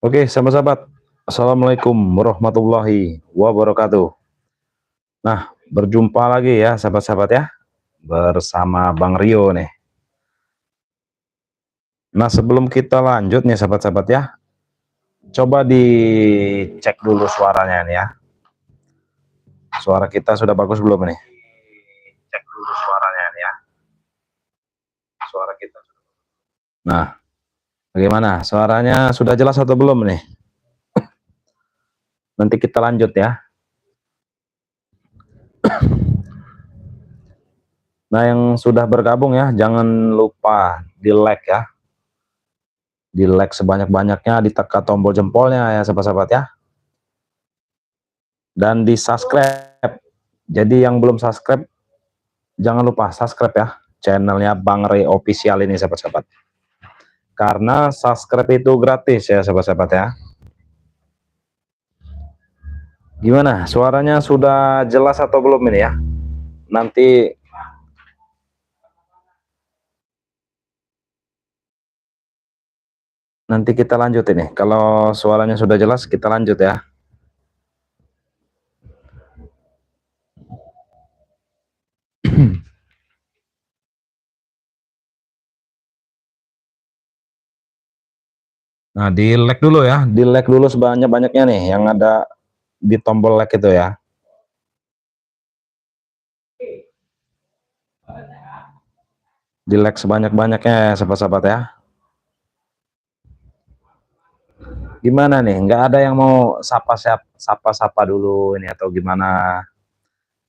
Oke, sahabat-sahabat. Assalamualaikum warahmatullahi wabarakatuh. Nah, berjumpa lagi ya sahabat-sahabat ya, bersama Bang Rio nih. Nah, sebelum kita lanjut nih sahabat-sahabat ya, coba dicek dulu suaranya nih ya. Suara kita sudah bagus belum nih? Cek dulu suaranya nih ya. Suara kita. Nah, bagaimana? Suaranya sudah jelas atau belum nih? Nanti kita lanjut ya. Nah, yang sudah bergabung ya, jangan lupa di like ya. Di like sebanyak-banyaknya, ditekan tombol jempolnya ya sahabat-sahabat ya. Dan di subscribe. Jadi yang belum subscribe, jangan lupa subscribe ya channelnya Bang Ray Official ini sahabat-sahabat. Karena subscribe itu gratis ya sahabat-sahabat ya. Gimana? Suaranya sudah jelas atau belum ini ya? Nanti kita lanjut ini. Kalau suaranya sudah jelas, kita lanjut ya. Nah, di like dulu ya, di like dulu sebanyak-banyaknya nih yang ada di tombol like itu ya. Di like sebanyak-banyaknya sahabat-sahabat ya. Gimana nih? Nggak ada yang mau sapa-sapa dulu ini atau gimana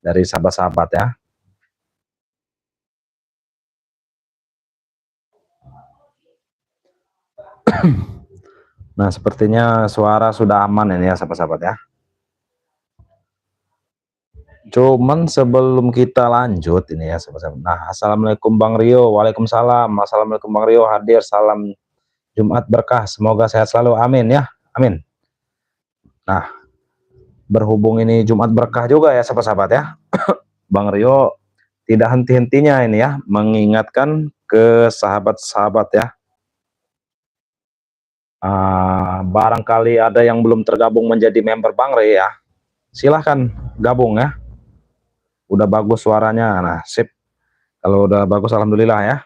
dari sahabat-sahabat ya? Nah, sepertinya suara sudah aman ini ya sahabat-sahabat ya. Cuman sebelum kita lanjut ini ya sahabat-sahabat. Nah, assalamualaikum Bang Rio. Waalaikumsalam. Assalamualaikum Bang Rio, hadir. Salam Jumat berkah. Semoga sehat selalu. Amin ya. Amin. Nah, berhubung ini Jumat berkah juga ya sahabat-sahabat ya. Bang Rio tidak henti-hentinya ini ya mengingatkan ke sahabat-sahabat ya. Barangkali ada yang belum tergabung menjadi member Bang Ray ya, silahkan gabung ya. Udah bagus suaranya, nah sip. Kalau udah bagus alhamdulillah ya.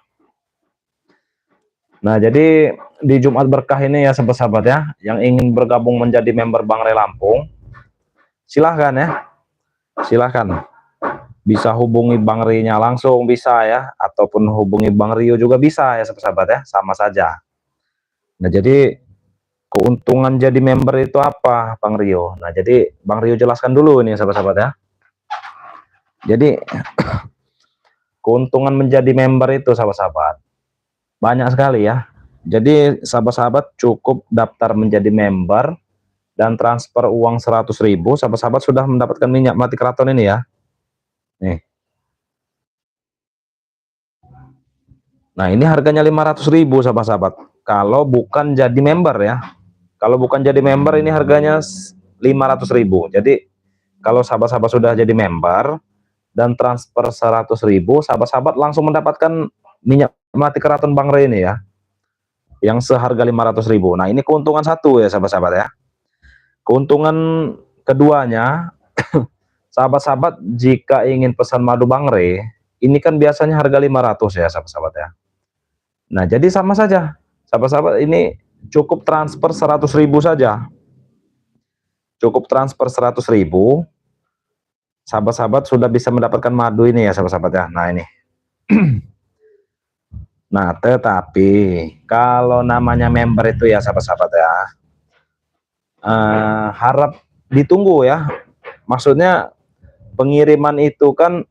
Nah, jadi di Jumat berkah ini ya sahabat-sahabat ya, yang ingin bergabung menjadi member Bang Ray Lampung, silahkan ya, silahkan. Bisa hubungi Bang Ray-nya langsung bisa ya, ataupun hubungi Bang Rio juga bisa ya sahabat-sahabat ya, sama saja. Nah, jadi keuntungan jadi member itu apa Bang Rio? Nah, jadi Bang Rio jelaskan dulu nih sahabat-sahabat ya. Jadi keuntungan menjadi member itu sahabat-sahabat banyak sekali ya. Jadi sahabat-sahabat cukup daftar menjadi member dan transfer uang 100.000, sahabat-sahabat sudah mendapatkan minyak mati keraton ini ya. Nih. Nah, ini harganya 500.000 sahabat-sahabat. Kalau bukan jadi member ya. Kalau bukan jadi member ini harganya 500.000. Jadi kalau sahabat-sahabat sudah jadi member dan transfer 100.000, sahabat-sahabat langsung mendapatkan minyak mati keraton Bang Ray ini ya, yang seharga 500.000. Nah, ini keuntungan satu ya sahabat-sahabat ya. Keuntungan keduanya, sahabat-sahabat jika ingin pesan madu Bang Ray, ini kan biasanya harga 500 ya sahabat-sahabat ya. Nah, jadi sama saja sahabat-sahabat, ini cukup transfer 100.000 saja. Cukup transfer 100.000, sahabat-sahabat sudah bisa mendapatkan madu ini ya sahabat-sahabat ya. Nah, ini. Nah, tetapi kalau namanya member itu ya sahabat-sahabat ya, harap ditunggu ya. Maksudnya pengiriman itu kan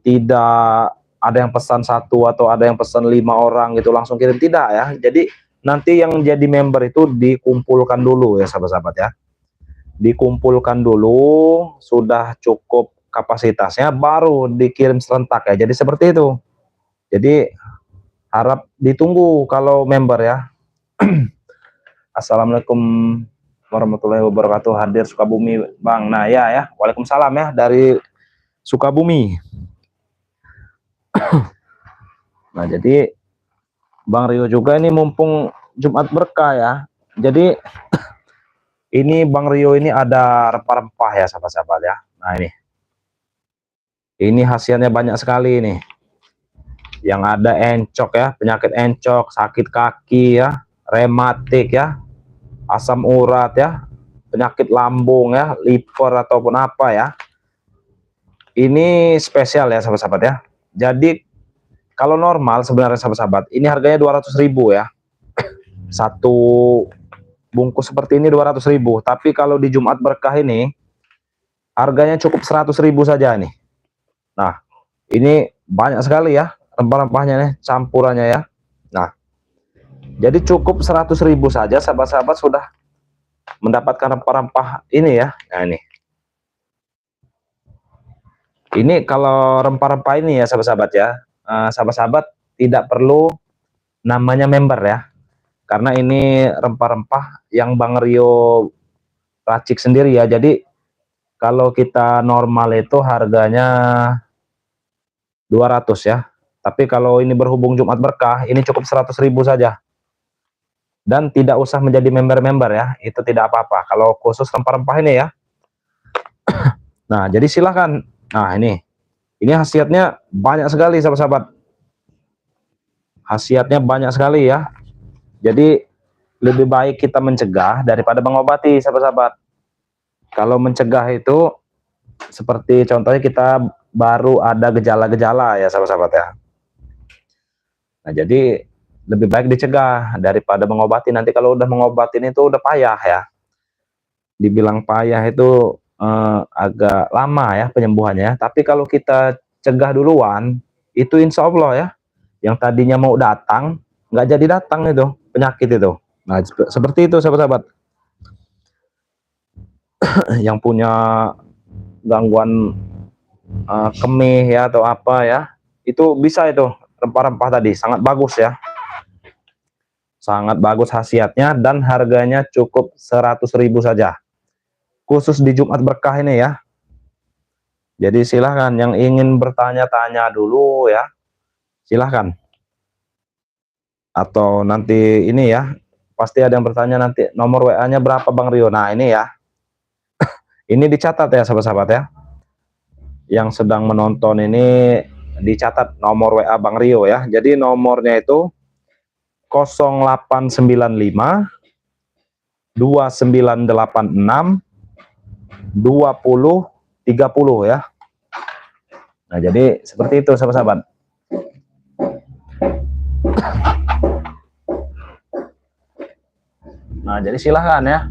tidak ada yang pesan satu atau ada yang pesan 5 orang gitu langsung kirim, tidak ya. Jadi nanti yang jadi member itu dikumpulkan dulu ya sahabat-sahabat ya. Dikumpulkan dulu, sudah cukup kapasitasnya baru dikirim serentak ya. Jadi seperti itu. Jadi harap ditunggu kalau member ya. Assalamualaikum warahmatullahi wabarakatuh, hadir Sukabumi Bang. Nah ya, Waalaikumsalam ya dari Sukabumi. Nah, jadi Bang Rio juga ini mumpung Jumat berkah ya. Jadi ini Bang Rio ini ada rempah-rempah ya sahabat-sahabat ya. Nah ini khasiatnya banyak sekali nih. Yang ada encok ya, penyakit encok, sakit kaki ya, rematik ya, asam urat ya, penyakit lambung ya, liver ataupun apa ya. Ini spesial ya sahabat-sahabat ya. Jadi kalau normal sebenarnya sahabat-sahabat, ini harganya 200.000 ya. Satu bungkus seperti ini 200.000. Tapi kalau di Jumat berkah ini harganya cukup 100.000 saja nih. Nah, ini banyak sekali ya rempah-rempahnya nih, campurannya ya. Nah, jadi cukup 100.000 saja sahabat-sahabat sudah mendapatkan rempah-rempah ini ya. Nah ini kalau rempah-rempah ini ya sahabat-sahabat ya, sahabat-sahabat tidak perlu namanya member ya, karena ini rempah-rempah yang Bang Rio racik sendiri ya. Jadi kalau kita normal itu harganya 200 ya, tapi kalau ini berhubung Jumat berkah ini cukup 100.000 saja. Dan tidak usah menjadi member-member ya, itu tidak apa-apa kalau khusus rempah-rempah ini ya. Nah jadi silahkan. Nah ini khasiatnya banyak sekali sahabat-sahabat, khasiatnya banyak sekali ya. Jadi lebih baik kita mencegah daripada mengobati sahabat-sahabat. Kalau mencegah itu seperti contohnya kita baru ada gejala-gejala ya sahabat-sahabat ya. Nah jadi lebih baik dicegah daripada mengobati. Nanti kalau udah mengobatin itu udah payah ya. Dibilang payah itu agak lama ya penyembuhannya. Tapi kalau kita cegah duluan, itu insya Allah ya, yang tadinya mau datang nggak jadi datang itu penyakit itu. Nah seperti itu sahabat-sahabat. Yang punya gangguan kemih ya atau apa ya, itu bisa itu rempah-rempah tadi, sangat bagus ya, sangat bagus khasiatnya dan harganya cukup 100.000 saja khusus di Jumat berkah ini ya. Jadi silahkan yang ingin bertanya-tanya dulu ya, silahkan. Atau nanti ini ya, pasti ada yang bertanya nanti nomor WA-nya berapa Bang Rio. Nah ini ya, ini dicatat ya sahabat-sahabat ya, yang sedang menonton ini dicatat nomor WA Bang Rio ya. Jadi nomornya itu 0895 2986 2030 ya. Nah jadi seperti itu sahabat-sahabat. Nah jadi silahkan ya,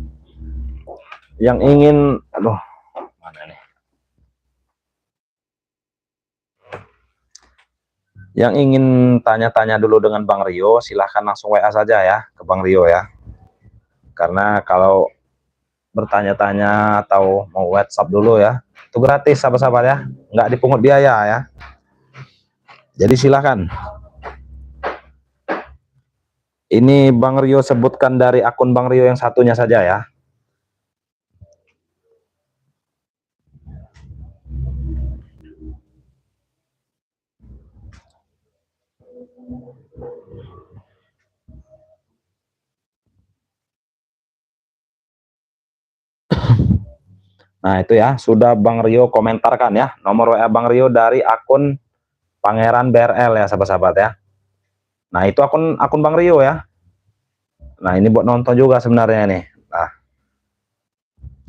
yang ingin, aduh mana nih, yang ingin tanya-tanya dulu dengan Bang Rio silahkan langsung WA saja ya ke Bang Rio ya. Karena kalau bertanya-tanya atau mau WhatsApp dulu ya, itu gratis sahabat-sahabat ya, nggak dipungut biaya ya. Jadi silahkan. Ini Bang Rio sebutkan dari akun Bang Rio yang satunya saja ya. Nah itu ya, sudah Bang Rio komentarkan ya, nomor WA Bang Rio dari akun Pangeran BRL ya sahabat-sahabat ya. Nah itu akun Bang Rio ya. Nah ini buat nonton juga sebenarnya nih.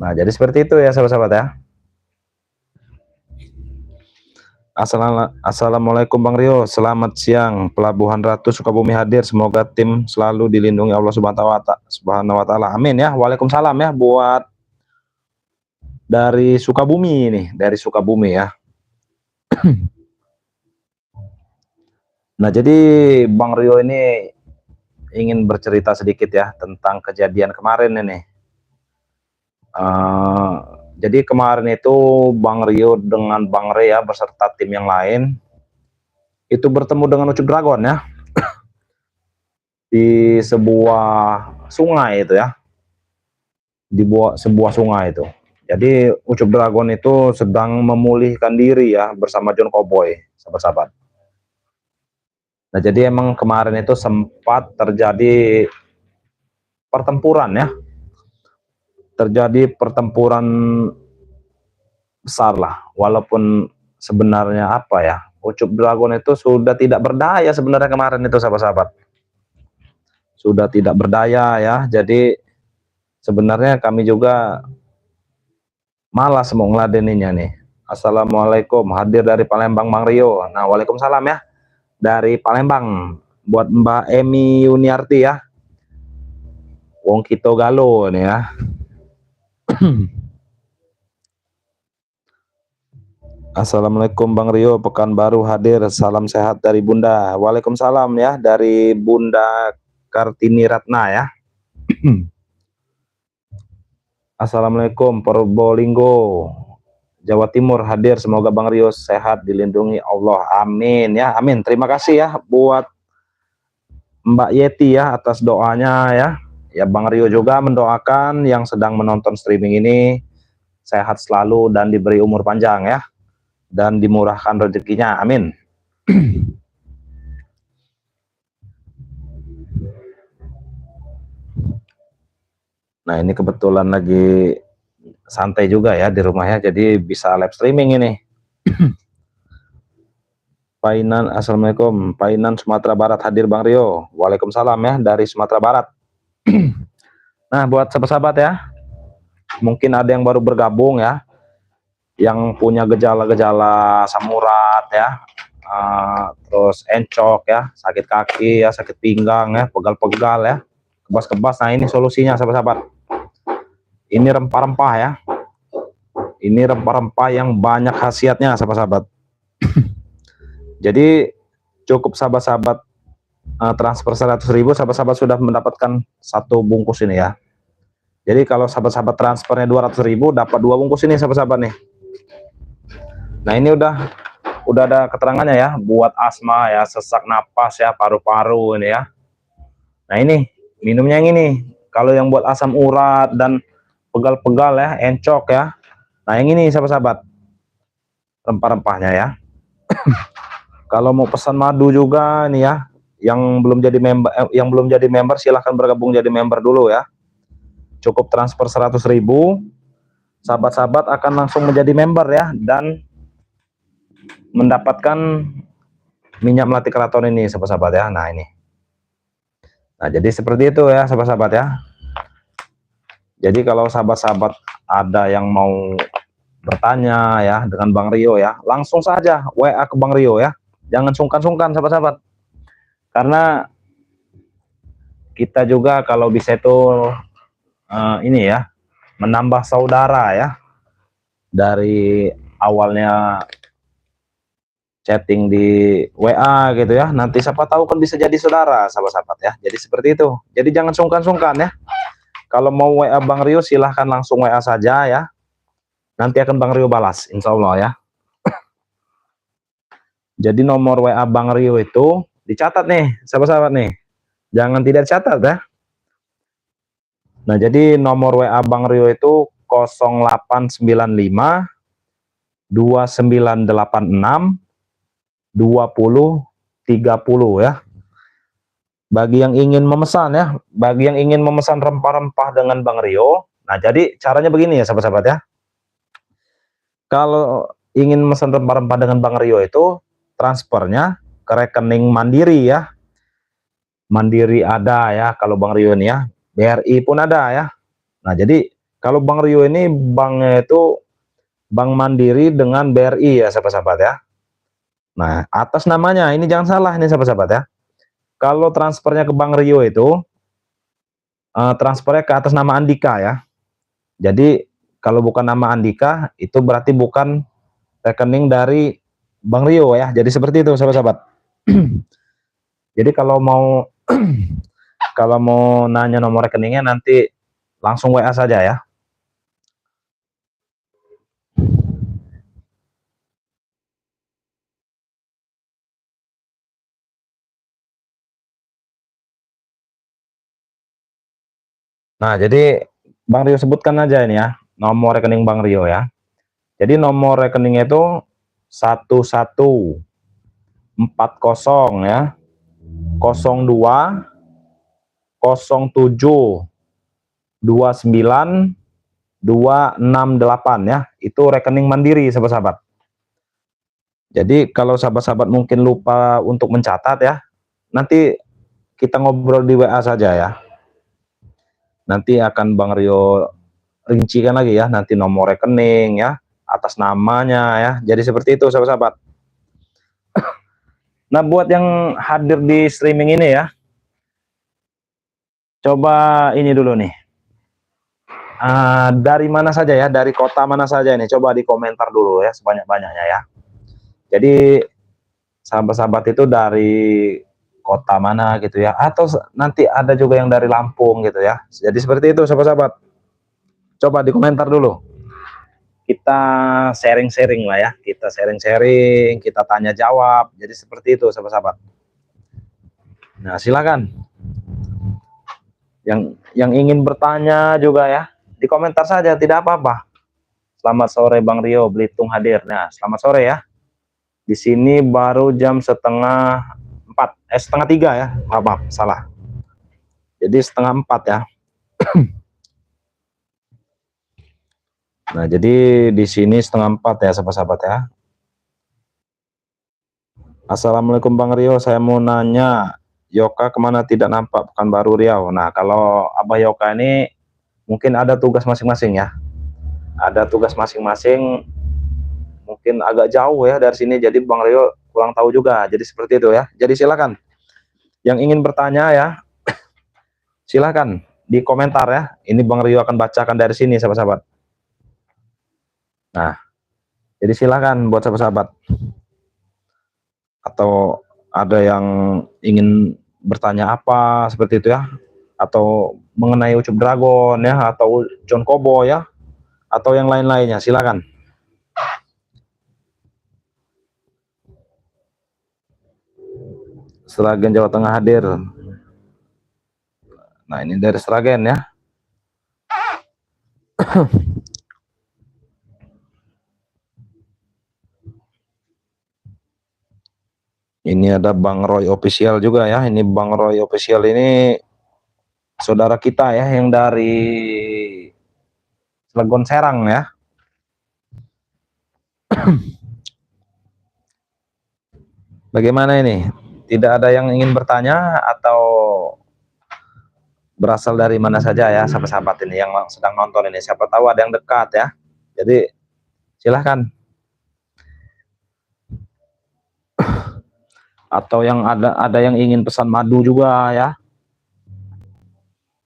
Nah jadi seperti itu ya sahabat-sahabat ya. Assalamualaikum Bang Rio, selamat siang. Pelabuhan Ratu Sukabumi hadir, semoga tim selalu dilindungi Allah Subhanahu wa Ta'ala. Amin ya. Waalaikumsalam ya buat dari Sukabumi ini, dari Sukabumi ya. Nah jadi Bang Rio ini ingin bercerita sedikit ya tentang kejadian kemarin ini. Jadi kemarin itu Bang Rio dengan Bang Rea beserta tim yang lain itu bertemu dengan Ucup Dragon ya di sebuah sungai itu ya, di sebuah sungai itu. Jadi Ucup Dragon itu sedang memulihkan diri ya bersama John Cowboy, sahabat-sahabat. Nah jadi emang kemarin itu sempat terjadi pertempuran ya. Terjadi pertempuran besar lah, walaupun sebenarnya apa ya, Ucup Dragon itu sudah tidak berdaya sebenarnya kemarin itu sahabat-sahabat, sudah tidak berdaya ya. Jadi sebenarnya kami juga malas mau ngeladeninnya nih. Assalamualaikum, hadir dari Palembang Bang Rio. Nah, waalaikumsalam ya, dari Palembang buat Mbak Emi Yuniarti ya, Wong Kito Galo nih ya. Assalamualaikum Bang Rio, Pekanbaru hadir, salam sehat dari Bunda. Waalaikumsalam ya, dari Bunda Kartini Ratna ya. Assalamualaikum Probolinggo, Jawa Timur hadir, semoga Bang Rio sehat, dilindungi Allah, amin ya, amin. Terima kasih ya buat Mbak Yeti ya atas doanya ya. Ya, Bang Rio juga mendoakan yang sedang menonton streaming ini sehat selalu dan diberi umur panjang ya, dan dimurahkan rezekinya, amin. Nah, ini kebetulan lagi santai juga ya di rumahnya, jadi bisa live streaming ini. Painan, Assalamualaikum, Painan Sumatera Barat hadir Bang Rio. Waalaikumsalam ya, dari Sumatera Barat. Nah, buat sahabat-sahabat ya, mungkin ada yang baru bergabung ya, yang punya gejala-gejala asam urat ya, terus encok ya, sakit kaki ya, sakit pinggang ya, pegal-pegal ya, kebas-kebas. Nah, ini solusinya sahabat-sahabat. Ini rempah-rempah ya. Ini rempah-rempah yang banyak khasiatnya sahabat-sahabat. Jadi cukup sahabat-sahabat transfer 100.000, sahabat-sahabat sudah mendapatkan satu bungkus ini ya. Jadi kalau sahabat-sahabat transfernya 200.000 dapat 2 bungkus ini sahabat-sahabat nih. Nah, ini udah ada keterangannya ya, buat asma ya, sesak napas ya, paru-paru ini ya. Nah, ini minumnya yang ini. Kalau yang buat asam urat dan pegal-pegal ya, encok ya. Nah, yang ini sahabat-sahabat, rempah-rempahnya ya. Kalau mau pesan madu juga nih ya, yang belum jadi member silahkan bergabung jadi member dulu ya. Cukup transfer 100.000, sahabat-sahabat akan langsung menjadi member ya, dan mendapatkan minyak melati keraton ini sahabat-sahabat ya. Nah, ini. Nah, jadi seperti itu ya sahabat-sahabat ya. Jadi kalau sahabat-sahabat ada yang mau bertanya ya dengan Bang Rio ya, langsung saja WA ke Bang Rio ya. Jangan sungkan-sungkan sahabat-sahabat. Karena kita juga kalau bisa itu ini ya, menambah saudara ya. Dari awalnya chatting di WA gitu ya, nanti siapa tahu kan bisa jadi saudara sahabat-sahabat ya. Jadi seperti itu. Jadi jangan sungkan-sungkan ya. Kalau mau WA Bang Rio silahkan langsung WA saja ya. Nanti akan Bang Rio balas, insya Allah ya. Jadi nomor WA Bang Rio itu dicatat nih, sahabat-sahabat nih. Jangan tidak dicatat ya. Nah, jadi nomor WA Bang Rio itu 0895 2986 2030 ya. Bagi yang ingin memesan ya, bagi yang ingin memesan rempah-rempah dengan Bang Rio. Nah, jadi caranya begini ya sahabat-sahabat ya. Kalau ingin memesan rempah-rempah dengan Bang Rio itu transfernya ke rekening Mandiri ya. Mandiri ada ya kalau Bang Rio ini ya. BRI pun ada ya. Nah, jadi kalau Bang Rio ini banknya itu Bank Mandiri dengan BRI ya sahabat-sahabat ya. Nah, atas namanya ini jangan salah ini sahabat-sahabat ya. Kalau transfernya ke Bang Rio itu transfernya ke atas nama Andika ya. Jadi kalau bukan nama Andika itu berarti bukan rekening dari Bang Rio ya. Jadi seperti itu sahabat-sahabat. Jadi kalau mau kalau mau nanya nomor rekeningnya nanti langsung WA saja ya. Nah, jadi Bang Rio sebutkan aja ini ya, nomor rekening Bang Rio ya. Jadi nomor rekeningnya itu 1140 ya, 02 07 29268 ya. Itu rekening mandiri sahabat-sahabat. Jadi kalau sahabat-sahabat mungkin lupa untuk mencatat ya, nanti kita ngobrol di WA saja ya. Nanti akan Bang Rio rincikan lagi ya, nanti nomor rekening ya, atas namanya ya. Jadi seperti itu sahabat-sahabat. Nah, buat yang hadir di streaming ini ya, coba ini dulu nih. Dari mana saja ya, dari kota mana saja ini, coba di komentar dulu ya, sebanyak-banyaknya ya. Jadi sahabat-sahabat itu dari kota mana gitu ya, atau nanti ada juga yang dari Lampung gitu ya. Jadi seperti itu sahabat-sahabat, coba di komentar dulu, kita sharing-sharing lah ya, kita sharing-sharing, kita tanya jawab. Jadi seperti itu sahabat-sahabat. Nah, silakan yang ingin bertanya juga ya, di komentar saja, tidak apa-apa. Selamat sore Bang Rio, Belitung hadir. Nah, selamat sore ya. Di sini baru jam setengah 3 ya. Maaf, salah. Jadi setengah 4 ya. Nah, jadi di sini setengah 4 ya sahabat-sahabat ya. Assalamualaikum Bang Rio, saya mau nanya, Yoka kemana tidak nampak Pekanbaru Riau? Nah, kalau Abah Yoka ini mungkin ada tugas masing-masing ya. Ada tugas masing-masing, mungkin agak jauh ya dari sini, jadi Bang Rio kurang tahu juga. Jadi seperti itu ya. Jadi silakan yang ingin bertanya ya, silakan di komentar ya. Ini Bang Rio akan bacakan dari sini sahabat-sahabat. Nah, jadi silakan buat sahabat-sahabat. Atau ada yang ingin bertanya apa seperti itu ya, atau mengenai Ucup Dragon ya, atau John Kobo ya, atau yang lain-lainnya, silakan. Sragen Jawa Tengah hadir. Nah, ini dari Sragen ya. Ini ada Bang Roy official juga ya. Ini Bang Roy official ini saudara kita ya, yang dari Cilegon Serang ya. Bagaimana ini? Tidak ada yang ingin bertanya atau berasal dari mana saja ya sahabat-sahabat ini yang sedang nonton ini? Siapa tahu ada yang dekat ya. Jadi silahkan. Atau yang ada yang ingin pesan madu juga ya.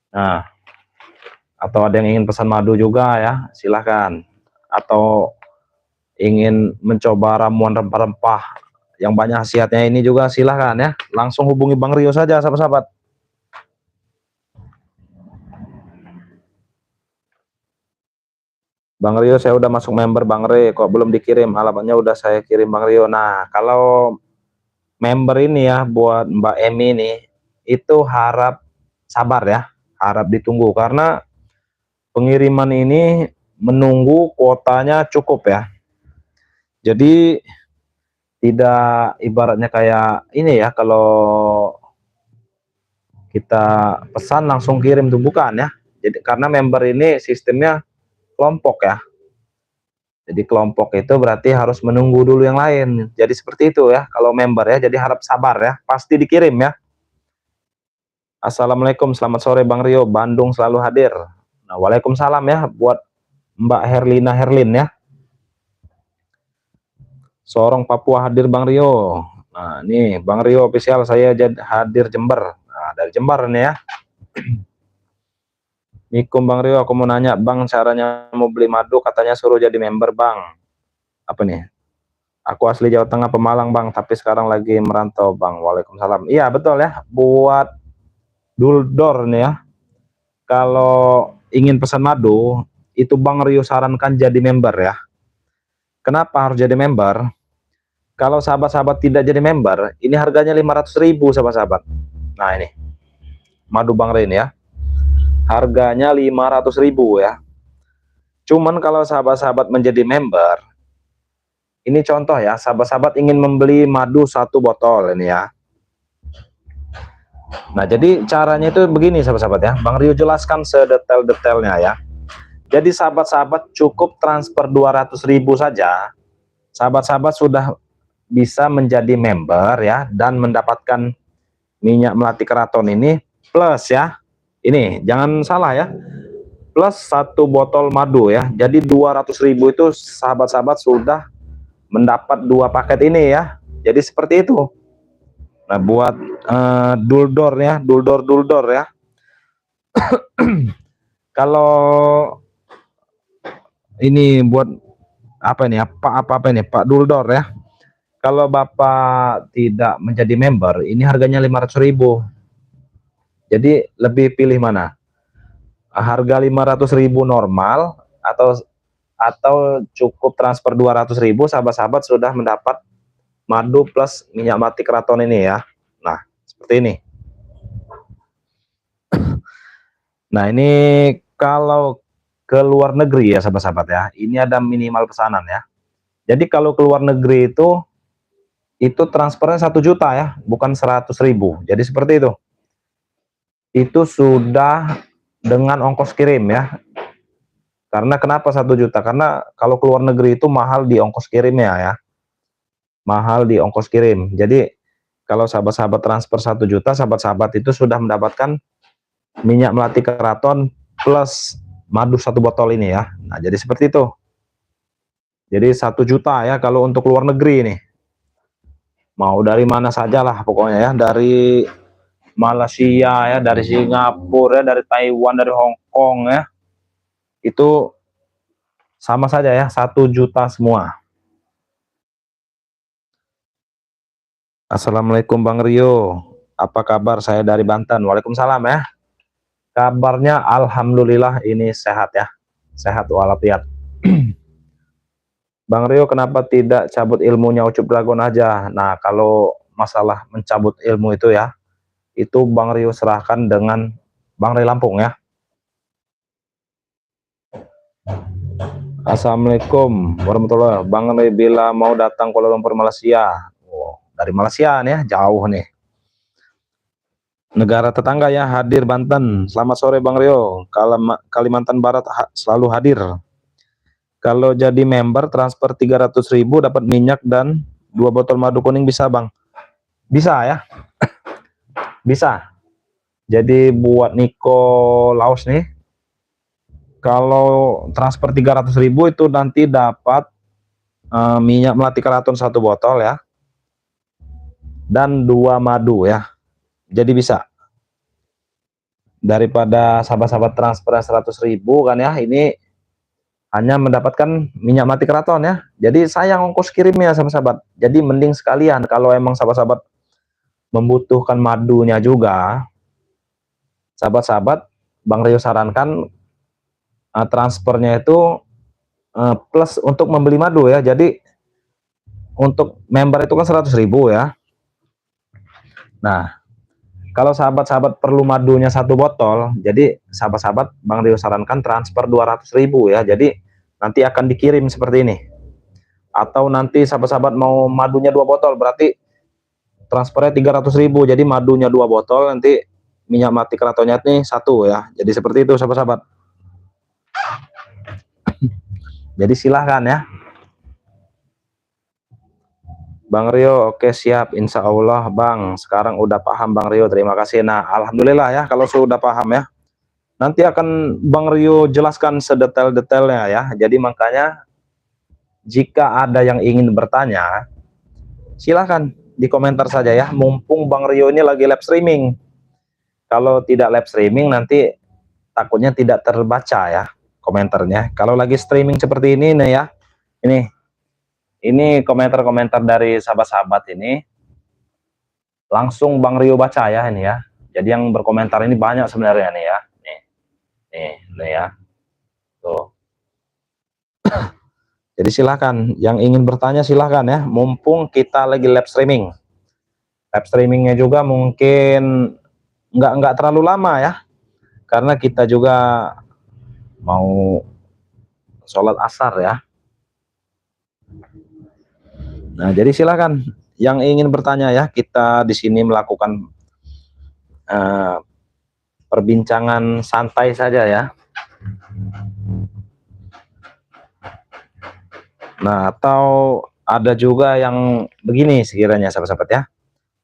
Nah, atau ada yang ingin pesan madu juga ya, silahkan. Atau ingin mencoba ramuan rempah-rempah yang banyak khasiatnya ini juga, silahkan ya. Langsung hubungi Bang Rio saja sahabat-sahabat. Bang Rio, saya udah masuk member Bang Rio, kok belum dikirim alamatnya, udah saya kirim Bang Rio. Nah, kalau member ini ya, buat Mbak Emi ini, itu harap sabar ya, harap ditunggu, karena pengiriman ini menunggu kuotanya cukup ya. Jadi tidak ibaratnya kayak ini ya, kalau kita pesan langsung kirim tuh, bukan ya. Jadi karena member ini sistemnya kelompok ya. Jadi kelompok itu berarti harus menunggu dulu yang lain. Jadi seperti itu ya kalau member ya. Jadi harap sabar ya, pasti dikirim ya. Assalamualaikum, selamat sore Bang Rio, Bandung selalu hadir. Nah, waalaikumsalam ya buat Mbak Herlina Herlin ya. Sorong Papua hadir Bang Rio. Nah, ini Bang Rio official, saya hadir Jember. Nah, dari Jember nih ya. Mikum Bang Rio, aku mau nanya Bang, caranya mau beli madu katanya suruh jadi member Bang. Apa nih? Aku asli Jawa Tengah Pemalang Bang, tapi sekarang lagi merantau Bang. Waalaikumsalam. Iya betul ya, buat Duldor nih ya. Kalau ingin pesan madu, itu Bang Rio sarankan jadi member ya. Kenapa harus jadi member? Kalau sahabat-sahabat tidak jadi member, ini harganya 500.000 sahabat-sahabat. Nah ini, madu Bang Rio ini ya. Harganya 500.000 ya. Cuman kalau sahabat-sahabat menjadi member, ini contoh ya, sahabat-sahabat ingin membeli madu 1 botol ini ya. Nah, jadi caranya itu begini sahabat-sahabat ya. Bang Rio jelaskan sedetail-detailnya ya. Jadi sahabat-sahabat cukup transfer 200.000 saja. Sahabat-sahabat sudah bisa menjadi member ya dan mendapatkan minyak melati keraton ini plus ya. Ini jangan salah ya. Plus 1 botol madu ya. Jadi 200.000 itu sahabat-sahabat sudah mendapat 2 paket ini ya. Jadi seperti itu. Nah, buat duldor ya, duldor ya. Kalau ini buat apa ini? Apa ini? Pak Duldor ya. Kalau Bapak tidak menjadi member, ini harganya 500.000. Jadi lebih pilih mana? Harga 500.000 normal atau cukup transfer 200.000, sahabat-sahabat sudah mendapat madu plus minyak mati keraton ini ya. Nah, seperti ini. Nah, ini kalau ke luar negeri ya sahabat-sahabat ya, ini ada minimal pesanan ya. Jadi kalau ke luar negeri itu transfernya 1 juta ya, bukan 100.000. Jadi seperti itu. Itu sudah dengan ongkos kirim ya. Karena kenapa 1 juta? Karena kalau ke luar negeri itu mahal di ongkos kirimnya ya. Mahal di ongkos kirim. Jadi kalau sahabat-sahabat transfer 1 juta, sahabat-sahabat itu sudah mendapatkan minyak melati keraton plus madu 1 botol ini ya. Nah, jadi seperti itu. Jadi 1 juta ya kalau untuk luar negeri ini. Mau dari mana saja lah pokoknya ya, dari Malaysia ya, dari Singapura ya, dari Taiwan, dari Hong Kong ya. Itu sama saja ya, 1 juta semua. Assalamualaikum Bang Rio, apa kabar? Saya dari Banten. Waalaikumsalam ya. Kabarnya alhamdulillah ini sehat ya, sehat walafiat. Bang Rio, kenapa tidak cabut ilmunya Ucup Dragon aja? Nah, kalau masalah mencabut ilmu itu ya, itu Bang Rio serahkan dengan Bang Ray Lampung ya. Assalamualaikum warahmatullahi wabarakatuh. Bang Ray bila mau datang Kuala Lumpur Malaysia. Oh, dari Malaysia nih ya, jauh nih. Negara tetangga ya, hadir Banten. Selamat sore Bang Rio. Kalimantan Barat selalu hadir. Kalau jadi member transfer 300.000 dapat minyak dan 2 botol madu kuning bisa Bang? Bisa ya. Bisa. Jadi buat Niko Laos nih, kalau transfer 300.000 itu nanti dapat minyak melati keraton 1 botol ya, dan 2 madu ya. Jadi bisa. Daripada sahabat-sahabat transfer 100.000 kan ya, ini hanya mendapatkan minyak mati keraton ya. Jadi sayang ongkos kirimnya sahabat-sahabat. Jadi mending sekalian kalau emang sahabat-sahabat membutuhkan madunya juga, sahabat-sahabat Bang Rio sarankan transfernya itu plus untuk membeli madu ya. Jadi untuk member itu kan 100.000 ya. Nah, kalau sahabat-sahabat perlu madunya 1 botol, jadi sahabat-sahabat Bang Rio sarankan transfer 200.000 ya. Jadi nanti akan dikirim seperti ini. Atau nanti sahabat-sahabat mau madunya 2 botol, berarti transfernya 300.000. Jadi madunya 2 botol, nanti minyak mati keratonnya ini 1 ya. Jadi seperti itu sahabat-sahabat. Jadi silahkan ya. Bang Rio, oke siap, insya Allah Bang. Sekarang udah paham Bang Rio, terima kasih. Nah, alhamdulillah ya kalau sudah paham ya. Nanti akan Bang Rio jelaskan sedetail-detailnya ya. Jadi makanya jika ada yang ingin bertanya, silahkan di komentar saja ya. Mumpung Bang Rio ini lagi live streaming. Kalau tidak live streaming nanti takutnya tidak terbaca ya komentarnya. Kalau lagi streaming seperti ini nih ya, ini komentar-komentar dari sahabat-sahabat ini langsung Bang Rio baca ya ini ya. Jadi yang berkomentar ini banyak sebenarnya nih ya. Nih ya. Tuh. Jadi silahkan yang ingin bertanya silahkan ya. Mumpung kita lagi live streaming. Live streamingnya juga mungkin nggak terlalu lama ya. Karena kita juga mau sholat asar ya. Nah, jadi silakan yang ingin bertanya ya, kita di sini melakukan perbincangan santai saja ya. Nah, atau ada juga yang begini sekiranya sahabat-sahabat ya.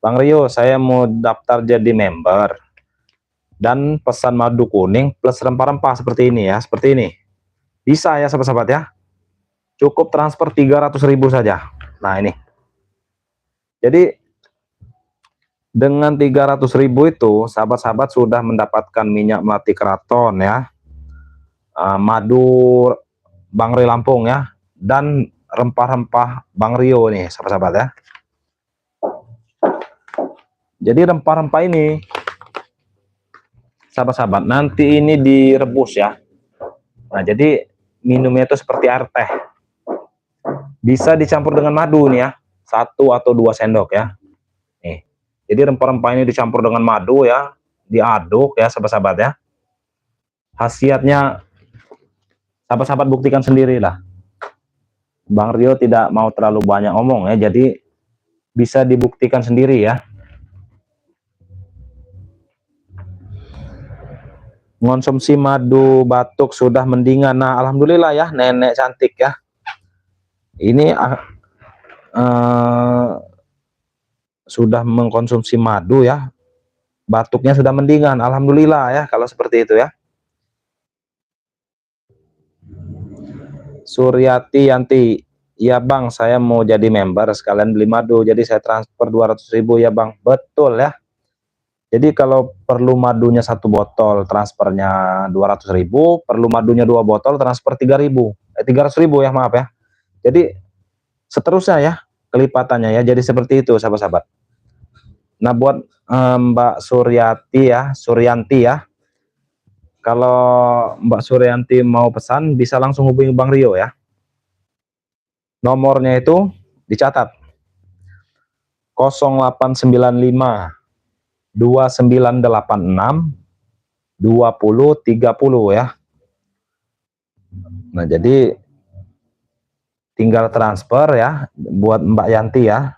Bang Rio, saya mau daftar jadi member dan pesan madu kuning plus rempah-rempah seperti ini ya, seperti ini. Bisa ya sahabat-sahabat ya. Cukup transfer 300.000 saja. Nah, ini. Jadi dengan 300.000 itu sahabat-sahabat sudah mendapatkan minyak melati keraton ya, madu Bang Rio Lampung ya, dan rempah-rempah Bang Rio nih sahabat-sahabat ya. Jadi rempah-rempah ini sahabat-sahabat nanti ini direbus ya. Nah, jadi minumnya itu seperti air teh. Bisa dicampur dengan madu nih ya, 1 atau 2 sendok ya. Nih. Jadi rempah-rempah ini dicampur dengan madu ya, diaduk ya sahabat-sahabat ya. Khasiatnya sahabat-sahabat buktikan sendirilah. Bang Rio tidak mau terlalu banyak ngomong ya, jadi bisa dibuktikan sendiri ya. Mengonsumsi madu batuk sudah mendingan. Nah, alhamdulillah ya, nenek cantik ya. Ini sudah mengkonsumsi madu ya, batuknya sudah mendingan. Alhamdulillah ya kalau seperti itu ya. Suryati Yanti, ya Bang, saya mau jadi member sekalian beli madu, jadi saya transfer 200.000 ya Bang. Betul ya. Jadi kalau perlu madunya 1 botol transfernya 200.000, perlu madunya 2 botol transfer 300.000 ya, maaf ya. Jadi seterusnya ya kelipatannya ya, jadi seperti itu sahabat-sahabat. Nah, buat Mbak Suryati ya, Suryanti ya, kalau Mbak Suryanti mau pesan bisa langsung hubungi Bang Rio ya. Nomornya itu dicatat 0895 2986 2030 ya. Nah, jadi tinggal transfer ya buat Mbak Yanti ya.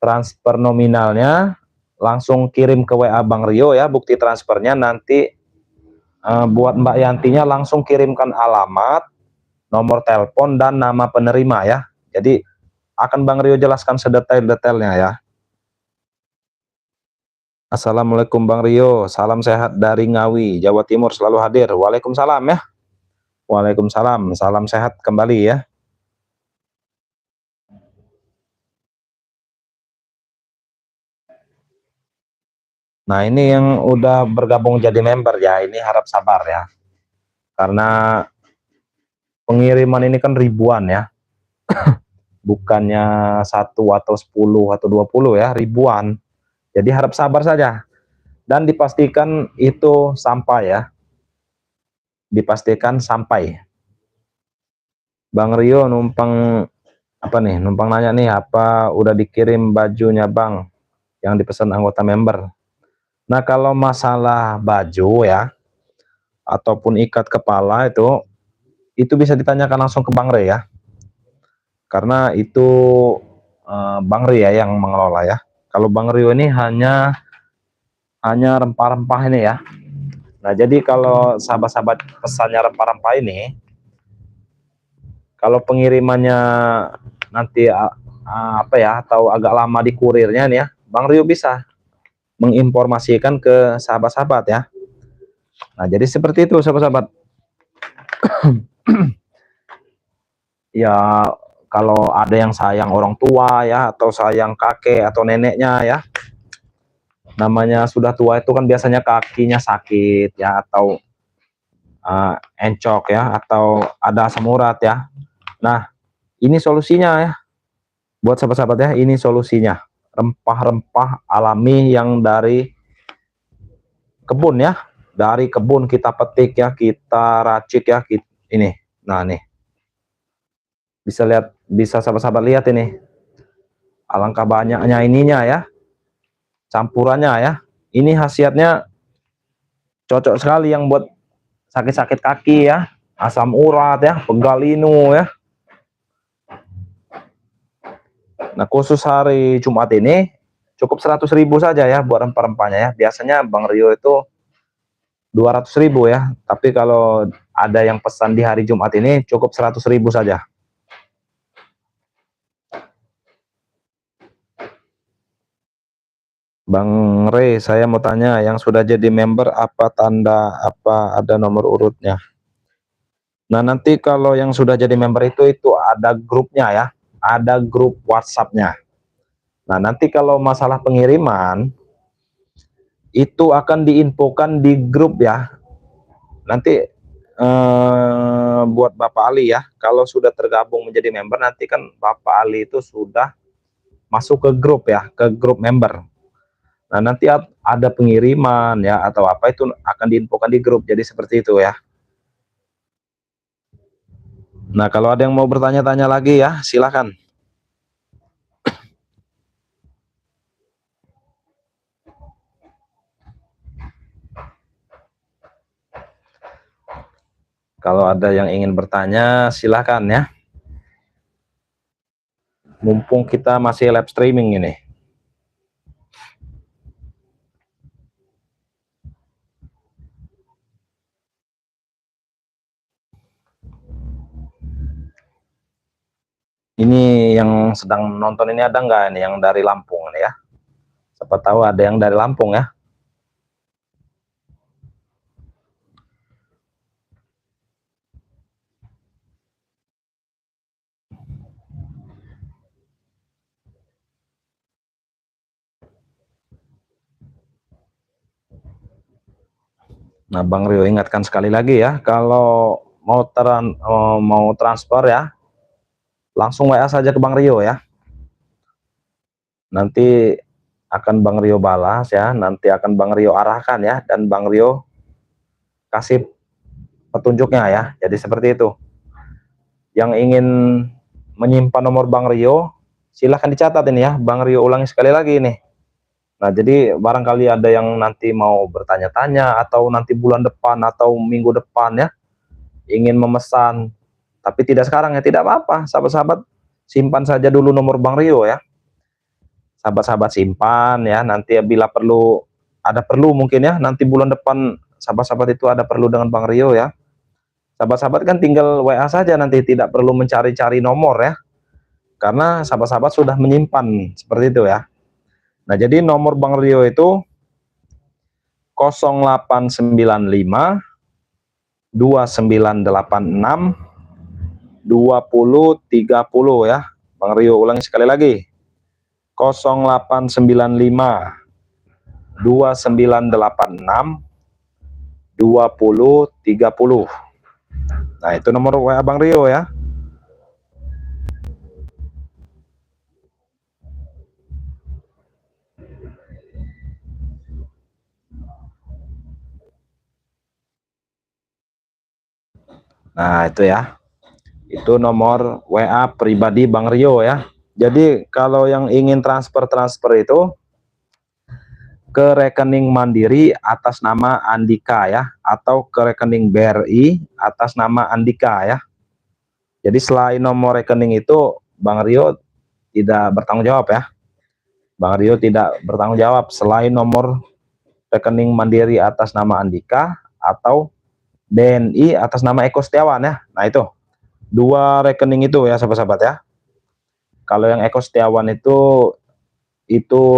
Transfer nominalnya langsung kirim ke WA Bang Rio ya, bukti transfernya. Nanti buat Mbak Yantinya langsung kirimkan alamat, nomor telepon, dan nama penerima ya. Jadi akan Bang Rio jelaskan sedetail-detailnya ya. Assalamualaikum Bang Rio, salam sehat dari Ngawi, Jawa Timur, selalu hadir. Waalaikumsalam ya. Waalaikumsalam, salam sehat kembali ya. Nah, ini yang udah bergabung jadi member ya, ini harap sabar ya. Karena pengiriman ini kan ribuan ya. Bukannya 1 atau 10 atau 20 ya, ribuan. Jadi harap sabar saja. Dan dipastikan itu sampai ya. Dipastikan sampai. Bang Rio numpang apa nih? Numpang nanya nih, apa udah dikirim bajunya Bang yang dipesan anggota member? Nah, kalau masalah baju ya ataupun ikat kepala itu bisa ditanyakan langsung ke Bang Rio ya. Karena itu Bang Rio ya yang mengelola ya. Kalau Bang Rio ini hanya rempah-rempah ini ya. Nah, jadi kalau sahabat-sahabat pesannya rempah-rempah ini, kalau pengirimannya nanti apa ya, atau agak lama di kurirnya nih ya, Bang Rio bisa menginformasikan ke sahabat-sahabat ya. Nah, jadi seperti itu sahabat-sahabat. Ya, kalau ada yang sayang orang tua ya, atau sayang kakek atau neneknya ya, namanya sudah tua itu kan biasanya kakinya sakit ya, atau encok ya, atau ada asam urat ya. Nah, ini solusinya ya buat sahabat-sahabat ya, ini solusinya, rempah-rempah alami yang dari kebun ya, dari kebun kita petik ya, kita racik ya, ini. Nah, nih bisa lihat, bisa sahabat-sahabat lihat ini, alangkah banyaknya ininya ya, campurannya ya. Ini khasiatnya cocok sekali yang buat sakit-sakit kaki ya, asam urat ya, pegal linu ya. Nah, khusus hari Jumat ini cukup 100.000 saja ya buat rempah-rempahnya ya. Biasanya Bang Rio itu 200.000 ya, tapi kalau ada yang pesan di hari Jumat ini cukup 100.000 saja. Bang Rey, saya mau tanya, yang sudah jadi member apa tanda, apa ada nomor urutnya? Nah, nanti kalau yang sudah jadi member itu ada grupnya ya, ada grup WhatsApp-nya. Nah, nanti kalau masalah pengiriman itu akan diinfokan di grup ya. Nanti buat Bapak Ali ya, kalau sudah tergabung menjadi member, nanti kan Bapak Ali itu sudah masuk ke grup ya, ke grup member. Nah, nanti ada pengiriman ya atau apa itu akan diinfokan di grup, jadi seperti itu ya. Nah, kalau ada yang mau bertanya-tanya lagi ya, silakan. Kalau ada yang ingin bertanya, silakan ya. Mumpung kita masih live streaming ini. Ini yang sedang nonton ini ada nggak ini yang dari Lampung ini ya? Siapa tahu ada yang dari Lampung ya. Nah, Bang Rio ingatkan sekali lagi ya, kalau mau transfer ya, langsung WA saja ke Bang Rio ya. Nanti akan Bang Rio balas ya, nanti akan Bang Rio arahkan ya, dan Bang Rio kasih petunjuknya ya. Jadi seperti itu. Yang ingin menyimpan nomor Bang Rio, silahkan dicatat ini ya. Bang Rio ulangi sekali lagi nih. Nah, jadi barangkali ada yang nanti mau bertanya-tanya atau nanti bulan depan atau minggu depan ya, ingin memesan, tapi tidak sekarang ya, tidak apa-apa. Sahabat-sahabat simpan saja dulu nomor Bang Rio ya. Sahabat-sahabat simpan ya, nanti bila perlu, ada perlu mungkin ya, nanti bulan depan sahabat-sahabat itu ada perlu dengan Bang Rio ya. Sahabat-sahabat kan tinggal WA saja, nanti tidak perlu mencari-cari nomor ya. Karena sahabat-sahabat sudah menyimpan seperti itu ya. Nah, jadi nomor Bang Rio itu 0895 2986 2030 ya. Bang Rio ulangi sekali lagi. 0895 2986 2030. Nah, itu nomor WA Bang Rio ya. Nah, itu ya. Itu nomor WA pribadi Bang Rio ya. Jadi kalau yang ingin transfer itu ke rekening Mandiri atas nama Andika ya, atau ke rekening BRI atas nama Andika ya. Jadi selain nomor rekening itu Bang Rio tidak bertanggung jawab ya. Bang Rio tidak bertanggung jawab selain nomor rekening Mandiri atas nama Andika atau BNI atas nama Eko Setiawan ya. Nah, itu dua rekening itu ya sahabat-sahabat ya. Kalau yang Eko Setiawan itu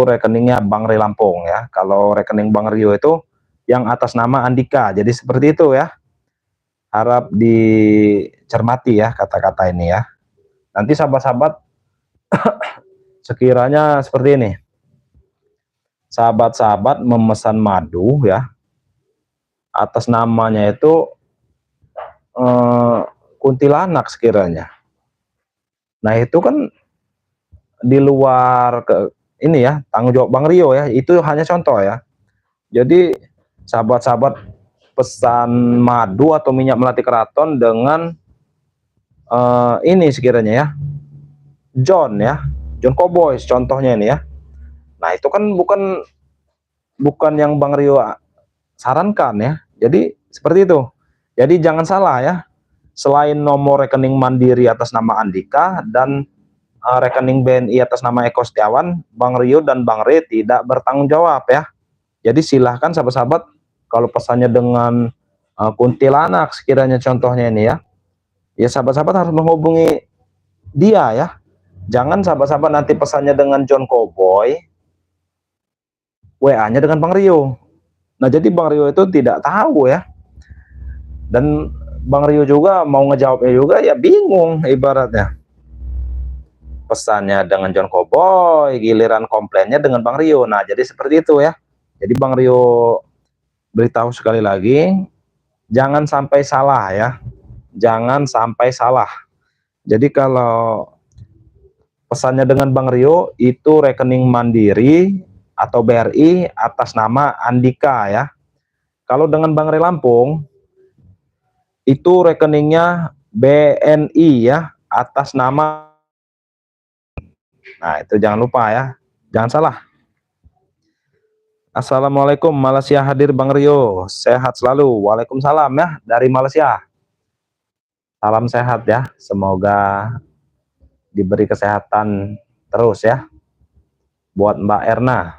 rekeningnya Bang Ray Lampung ya. Kalau rekening Bang Rio itu yang atas nama Andika. Jadi seperti itu ya. Harap dicermati ya kata-kata ini ya. Nanti sahabat-sahabat sekiranya seperti ini. Sahabat-sahabat memesan madu ya. Atas namanya itu kuntilanak sekiranya. Nah, itu kan di luar ini ya, tanggung jawab Bang Rio ya. Itu hanya contoh ya. Jadi sahabat-sahabat pesan madu atau minyak melati keraton dengan ini sekiranya ya, John Cowboys contohnya ini ya. Nah, itu kan bukan yang Bang Rio sarankan ya. Jadi seperti itu. Jadi jangan salah ya. Selain nomor rekening Mandiri atas nama Andika dan rekening BNI atas nama Eko Setiawan, Bang Rio dan Bang Re tidak bertanggung jawab ya. Jadi silahkan sahabat-sahabat kalau pesannya dengan kuntilanak sekiranya contohnya ini ya, ya sahabat-sahabat harus menghubungi dia ya. Jangan sahabat-sahabat nanti pesannya dengan John Cowboy, WA-nya dengan Bang Rio. Nah jadi Bang Rio itu tidak tahu ya, dan Bang Rio juga mau ngejawabnya juga ya bingung ibaratnya. Pesannya dengan John Cowboy, giliran komplainnya dengan Bang Rio. Nah jadi seperti itu ya. Jadi Bang Rio beritahu sekali lagi, jangan sampai salah ya, jangan sampai salah. Jadi kalau pesannya dengan Bang Rio itu rekening Mandiri atau BRI atas nama Andika ya. Kalau dengan Bang Re Lampung itu rekeningnya BNI ya atas nama. Nah itu jangan lupa ya, jangan salah. Assalamualaikum Malaysia, hadir Bang Rio, sehat selalu. Waalaikumsalam ya dari Malaysia. Salam sehat ya, semoga diberi kesehatan terus ya. Buat Mbak Erna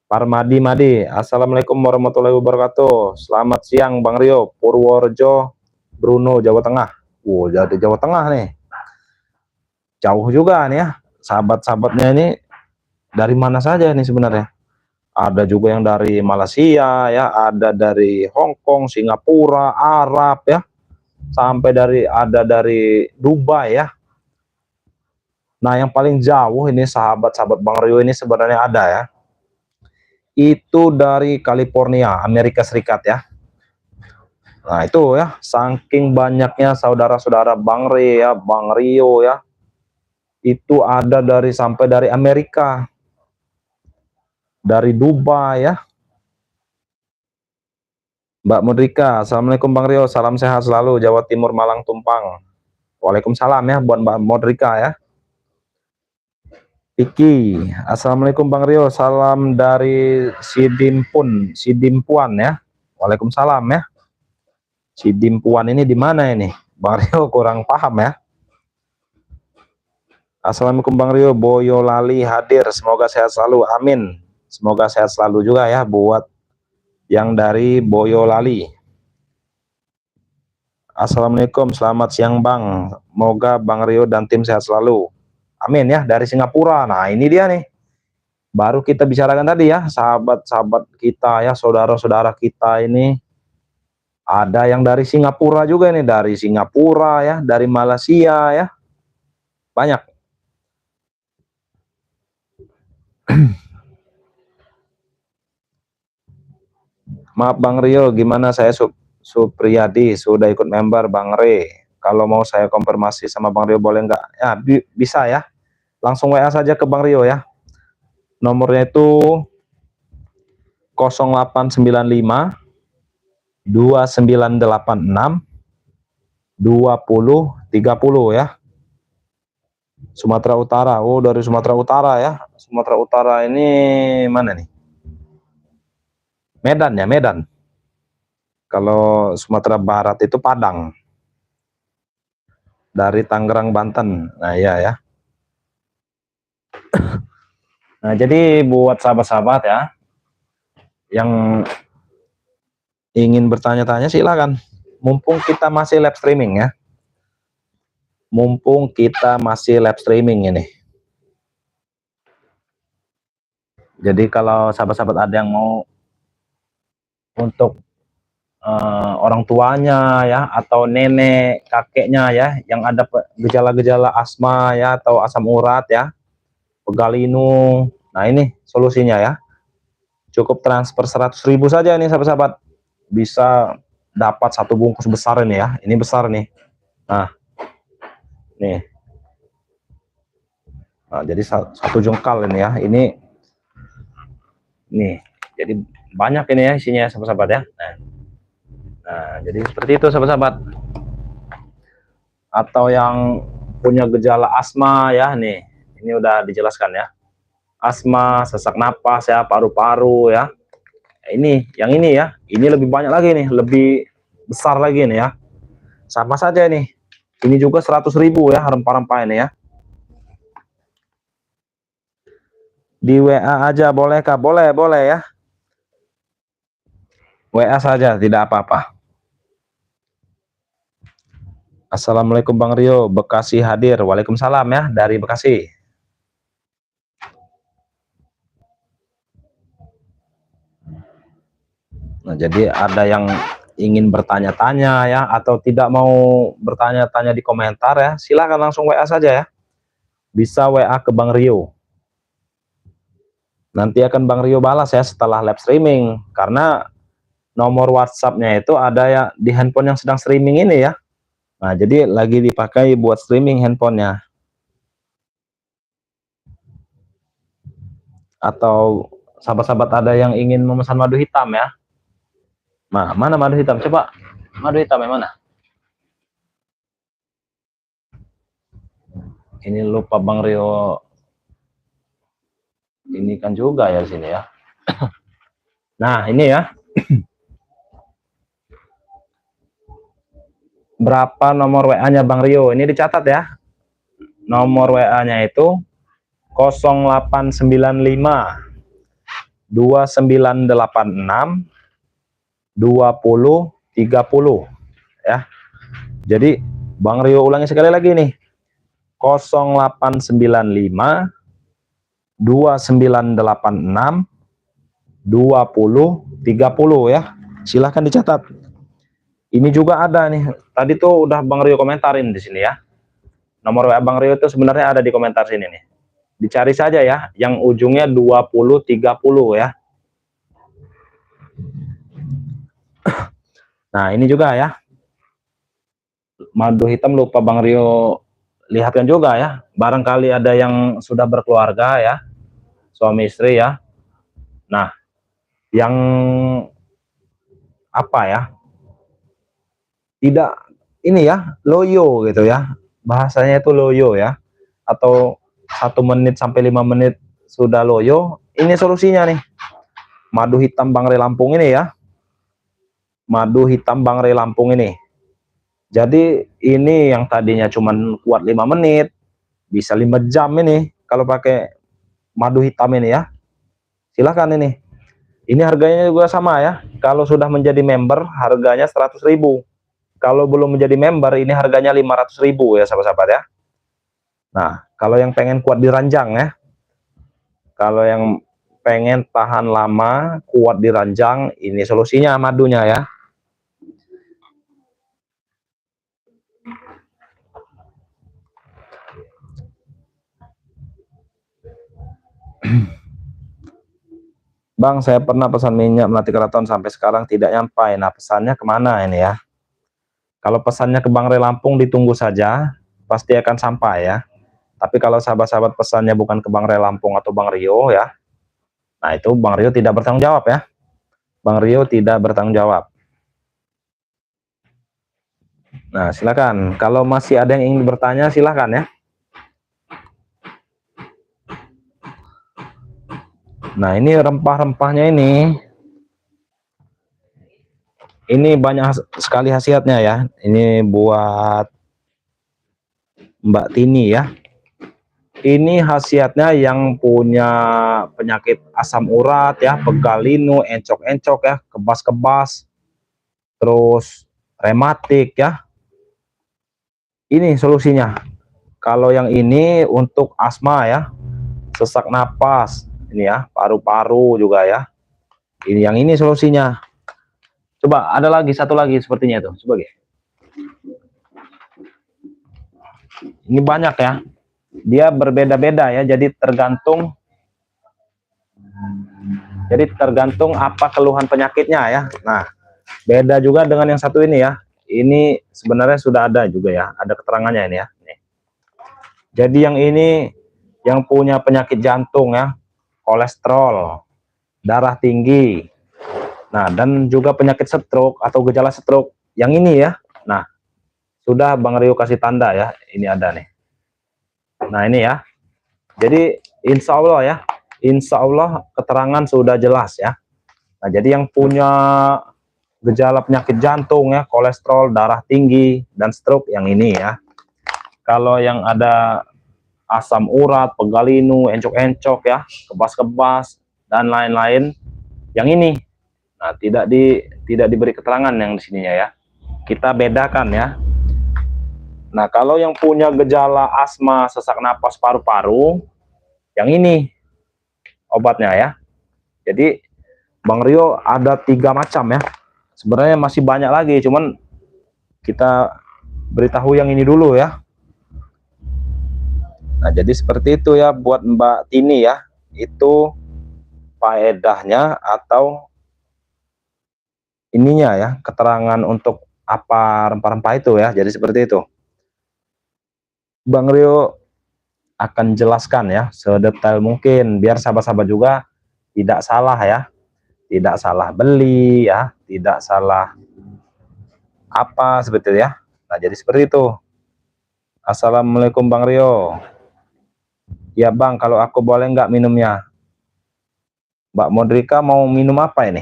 Parmadi, Assalamualaikum warahmatullahi wabarakatuh. Selamat siang Bang Rio, Purworejo, Bruno, Jawa Tengah. Jadi Jawa Tengah nih, jauh juga nih ya. Sahabat-sahabatnya ini dari mana saja nih sebenarnya? Ada juga yang dari Malaysia ya, ada dari Hong Kong, Singapura, Arab ya, sampai ada dari Dubai ya. Nah yang paling jauh ini sahabat-sahabat Bang Rio ini sebenarnya ada ya, itu dari California, Amerika Serikat ya. Nah itu ya, saking banyaknya saudara-saudara Bang Re ya, Bang Rio ya, itu ada sampai dari Amerika, dari Dubai ya. Mbak Mudrika, Assalamualaikum Bang Rio, salam sehat selalu, Jawa Timur, Malang Tumpang. Waalaikumsalam ya buat Mbak Mudrika ya. Iki, Assalamualaikum Bang Rio, salam dari Sidimpuan ya. Waalaikumsalam ya. Sidimpuan ini di mana ini? Bang Rio kurang paham ya. Assalamualaikum Bang Rio, Boyolali hadir, semoga sehat selalu, amin. Semoga sehat selalu juga ya buat yang dari Boyolali. Assalamualaikum, selamat siang Bang, semoga Bang Rio dan tim sehat selalu, amin ya. Dari Singapura. Nah ini dia nih, baru kita bicarakan tadi ya, sahabat-sahabat kita ya, saudara-saudara kita ini ada yang dari Singapura juga nih, dari Singapura ya, dari Malaysia ya, banyak. Maaf Bang Rio, gimana, saya Supriyadi sudah ikut member Bang Re. Kalau mau saya konfirmasi sama Bang Rio boleh nggak? Ya bisa ya, langsung WA saja ke Bang Rio ya. Nomornya itu 0895 2986 2030 ya. Sumatera Utara. Oh dari Sumatera Utara ya. Sumatera Utara ini mana nih? Medan ya, Medan. Kalau Sumatera Barat itu Padang. Dari Tangerang, Banten. Nah iya ya. Nah jadi buat sahabat-sahabat ya yang ingin bertanya-tanya silakan. Mumpung kita masih live streaming ya. Mumpung kita masih live streaming ini. Jadi kalau sahabat-sahabat ada yang mau untuk orang tuanya ya, atau nenek kakeknya ya yang ada gejala-gejala asma ya, atau asam urat ya, pegal linu. Nah ini solusinya ya, cukup transfer 100.000 saja nih sahabat-sahabat, bisa dapat satu bungkus besar ini ya. Ini besar nih. Nah nih, nah, jadi satu jengkal ini ya, ini nih, jadi banyak ini ya isinya sahabat-sahabat ya. Nah jadi seperti itu sahabat-sahabat. Atau yang punya gejala asma ya, nih ini udah dijelaskan ya, asma, sesak napas ya, paru-paru ya. Ini yang ini ya, ini lebih banyak lagi nih, lebih besar lagi nih ya, sama saja nih. Ini juga 100.000 ya, rempah-rempah ini ya. Di WA aja boleh Kak? Boleh, boleh ya. WA saja, tidak apa-apa. Assalamualaikum Bang Rio, Bekasi hadir. Waalaikumsalam ya, dari Bekasi. Nah, jadi ada yang ingin bertanya-tanya ya, atau tidak mau bertanya-tanya di komentar ya, silakan langsung WA saja ya. Bisa WA ke Bang Rio. Nanti akan Bang Rio balas ya setelah live streaming, karena nomor WhatsApp-nya itu ada ya di handphone yang sedang streaming ini ya. Nah, jadi lagi dipakai buat streaming handphonenya. Atau sahabat-sahabat ada yang ingin memesan madu hitam ya. Nah, mana madu hitam? Coba madu hitam yang mana? Ini lupa Bang Rio. Ini kan juga ya di sini ya. Nah, ini ya. Berapa nomor WA-nya Bang Rio? Ini dicatat ya. Nomor WA-nya itu 0895 2986 2030 ya. Jadi Bang Rio ulangi sekali lagi nih. 0895 2986 2030 ya. Silahkan dicatat. Ini juga ada nih. Tadi tuh udah Bang Rio komentarin di sini ya. Nomor WA Bang Rio itu sebenarnya ada di komentar sini nih. Dicari saja ya, yang ujungnya 2030 ya. Nah, ini juga ya. Madu hitam lupa Bang Rio lihatkan juga ya. Barangkali ada yang sudah berkeluarga ya. Suami istri ya. Nah, yang apa ya? Tidak ini ya, loyo gitu ya. Bahasanya itu loyo ya. Atau 1 menit sampai 5 menit sudah loyo. Ini solusinya nih. Madu hitam Bang Ray Lampung ini ya. Madu hitam Bang Ray Lampung ini. Jadi ini yang tadinya cuman kuat 5 menit, bisa 5 jam ini kalau pakai madu hitam ini ya. Silahkan ini. Ini harganya juga sama ya. Kalau sudah menjadi member harganya 100.000. Kalau belum menjadi member ini harganya 500.000 ya sahabat-sahabat ya. Nah, kalau yang pengen kuat di ranjang ya. Kalau yang pengen tahan lama, kuat di ranjang, ini solusinya madunya ya. Bang, saya pernah pesan minyak melati keraton sampai sekarang tidak nyampai. Nah, pesannya kemana ini ya? Kalau pesannya ke Bang Ray Lampung ditunggu saja, pasti akan sampai ya. Tapi kalau sahabat-sahabat pesannya bukan ke Bang Ray Lampung atau Bang Rio ya, nah itu Bang Rio tidak bertanggung jawab ya. Bang Rio tidak bertanggung jawab. Nah, silakan. Kalau masih ada yang ingin bertanya, silakan ya. Nah, ini rempah-rempahnya ini banyak sekali khasiatnya ya. Ini buat Mbak Tini ya. Ini khasiatnya yang punya penyakit asam urat ya, pegal linu, encok-encok ya, kebas-kebas, terus rematik ya. Ini solusinya. Kalau yang ini untuk asma ya, sesak napas, ini ya, paru-paru juga ya. Ini yang ini solusinya. Coba ada lagi satu lagi sepertinya itu. Coba ya. Ini banyak ya. Dia berbeda-beda ya. Jadi tergantung apa keluhan penyakitnya ya. Nah, beda juga dengan yang satu ini ya. Ini sebenarnya sudah ada juga ya. Ada keterangannya ini ya. Nih. Jadi yang ini yang punya penyakit jantung ya, kolesterol, darah tinggi. Nah, dan juga penyakit stroke atau gejala stroke. Yang ini ya. Nah, sudah Bang Rio kasih tanda ya. Ini ada nih. Nah, ini ya. Jadi insya Allah ya. Insya Allah keterangan sudah jelas ya. Nah, jadi yang punya gejala penyakit jantung ya, kolesterol, darah tinggi, dan stroke yang ini ya. Kalau yang ada asam urat, pegalinu, encok-encok ya, kebas-kebas dan lain-lain. Yang ini, nah tidak diberi keterangan yang di sininya ya. Kita bedakan ya. Nah, kalau yang punya gejala asma, sesak napas, paru-paru, yang ini obatnya ya. Jadi Bang Rio ada 3 macam ya. Sebenarnya masih banyak lagi, cuman kita beritahu yang ini dulu ya. Nah, jadi seperti itu ya buat Mbak Tini ya. Itu faedahnya atau ininya ya, keterangan untuk apa rempah-rempah itu ya. Jadi seperti itu. Bang Rio akan jelaskan ya sedetail mungkin biar sahabat-sahabat juga tidak salah ya. Tidak salah beli ya, tidak salah apa seperti itu ya. Nah, jadi seperti itu. Assalamualaikum Bang Rio. Ya Bang, kalau aku boleh nggak minumnya? Mbak Modrika mau minum apa ini?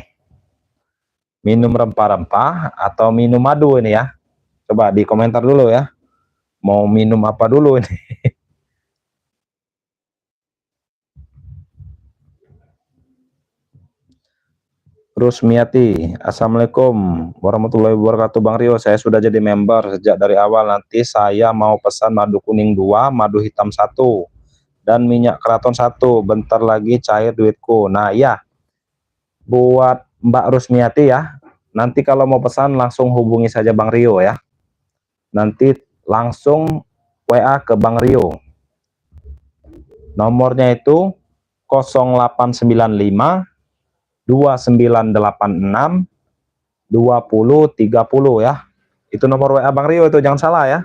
Minum rempah-rempah atau minum madu ini ya? Coba di komentar dulu ya. Mau minum apa dulu ini? Rusmiati, Assalamualaikum warahmatullahi wabarakatuh Bang Rio. Saya sudah jadi member sejak dari awal. Nanti saya mau pesan madu kuning 2, madu hitam 1, dan minyak keraton 1. Bentar lagi cair duitku. Nah ya, buat Mbak Rusmiati ya, nanti kalau mau pesan langsung hubungi saja Bang Rio ya. Nanti langsung WA ke Bang Rio. Nomornya itu 0895 2986 2030 ya. Itu nomor WA Bang Rio, itu jangan salah ya.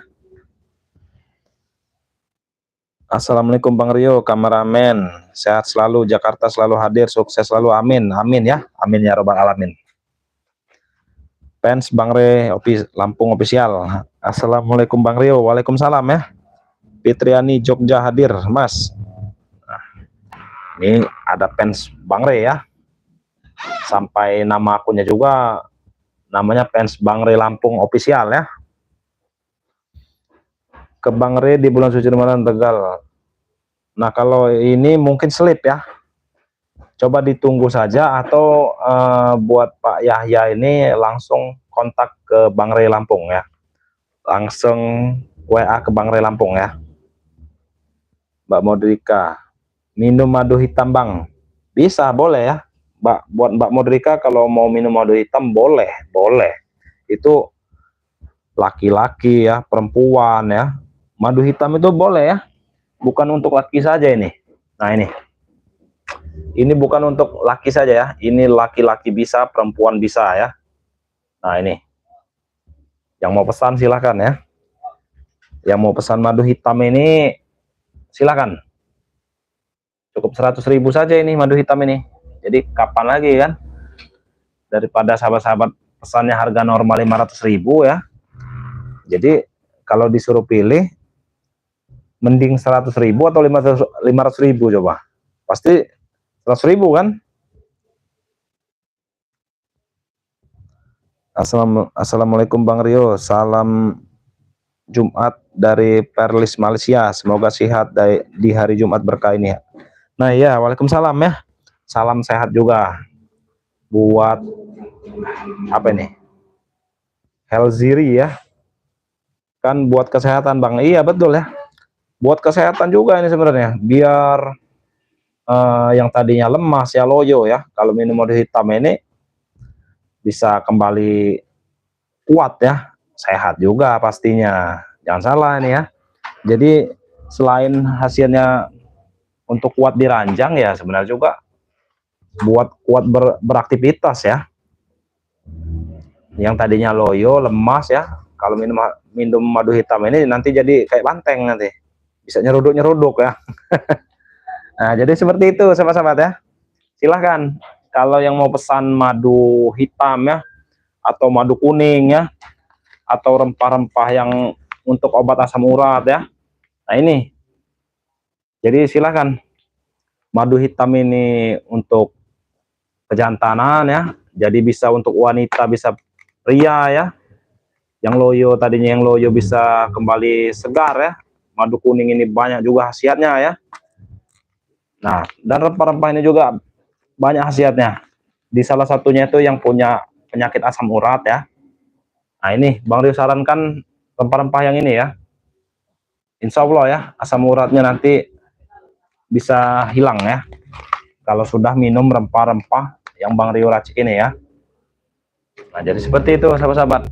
Assalamualaikum Bang Rio, kameramen. Sehat selalu, Jakarta selalu hadir, sukses selalu, amin. Amin ya. Amin ya robbal alamin. Fans Bang Re Lampung official. Assalamualaikum Bang Rio. Waalaikumsalam ya. Fitriani Jogja hadir, Mas. Nah, ini ada fans Bang Re ya. Sampai nama akunnya juga namanya fans Bang Re Lampung official ya. Ke Bang Re di bulan suci Ramadan Tegal. Nah, kalau ini mungkin slip ya. Coba ditunggu saja atau buat Pak Yahya ini langsung kontak ke Bang Re Lampung ya. Langsung WA ke Bang Re Lampung ya. Mbak Modrika, minum madu hitam Bang. Bisa, boleh ya. Buat Mbak Modrika kalau mau minum madu hitam boleh, boleh. Itu laki-laki ya, perempuan ya. Madu hitam itu boleh ya. Bukan untuk laki saja ini. Nah, ini bukan untuk laki saja ya. Ini laki-laki bisa, perempuan bisa ya. Nah, ini. Yang mau pesan silahkan ya. Yang mau pesan madu hitam ini silahkan. Cukup 100.000 saja ini madu hitam ini. Jadi kapan lagi kan? Daripada sahabat-sahabat pesannya harga normal 500.000 ya. Jadi kalau disuruh pilih mending 100.000 atau 500.000 coba. Pasti 100.000 kan? Assalamualaikum Bang Rio. Salam Jumat dari Perlis Malaysia. Semoga sehat di hari Jumat berkah ini. Nah ya, waalaikumsalam ya. Salam sehat juga buat apa ini? Helziri ya. Kan buat kesehatan Bang. Iya betul ya. Buat kesehatan juga ini sebenarnya. Biar yang tadinya lemas ya loyo ya. Kalau minum madu hitam ini bisa kembali kuat ya. Sehat juga pastinya. Jangan salah ini ya. Jadi selain hasilnya untuk kuat di ranjang ya sebenarnya juga buat kuat beraktivitas ya. Yang tadinya loyo, lemas ya. Kalau minum madu hitam ini nanti jadi kayak banteng nanti. Bisa nyeruduk-nyeruduk ya. Nah, jadi seperti itu sahabat-sahabat ya. Silahkan kalau yang mau pesan madu hitam ya atau madu kuning ya atau rempah-rempah yang untuk obat asam urat ya. Nah, ini. Jadi silahkan. Madu hitam ini untuk kejantanan ya. Jadi bisa untuk wanita, bisa pria ya. Yang loyo tadinya yang loyo bisa kembali segar ya. madu kuning ini banyak juga khasiatnya ya. Nah, dan rempah-rempah ini juga banyak khasiatnya. Di salah satunya itu yang punya penyakit asam urat ya. Nah, ini Bang Rio sarankan rempah-rempah yang ini ya. Insya Allah ya, asam uratnya nanti bisa hilang ya kalau sudah minum rempah-rempah yang Bang Rio racik ini ya. Nah, jadi seperti itu sahabat-sahabat.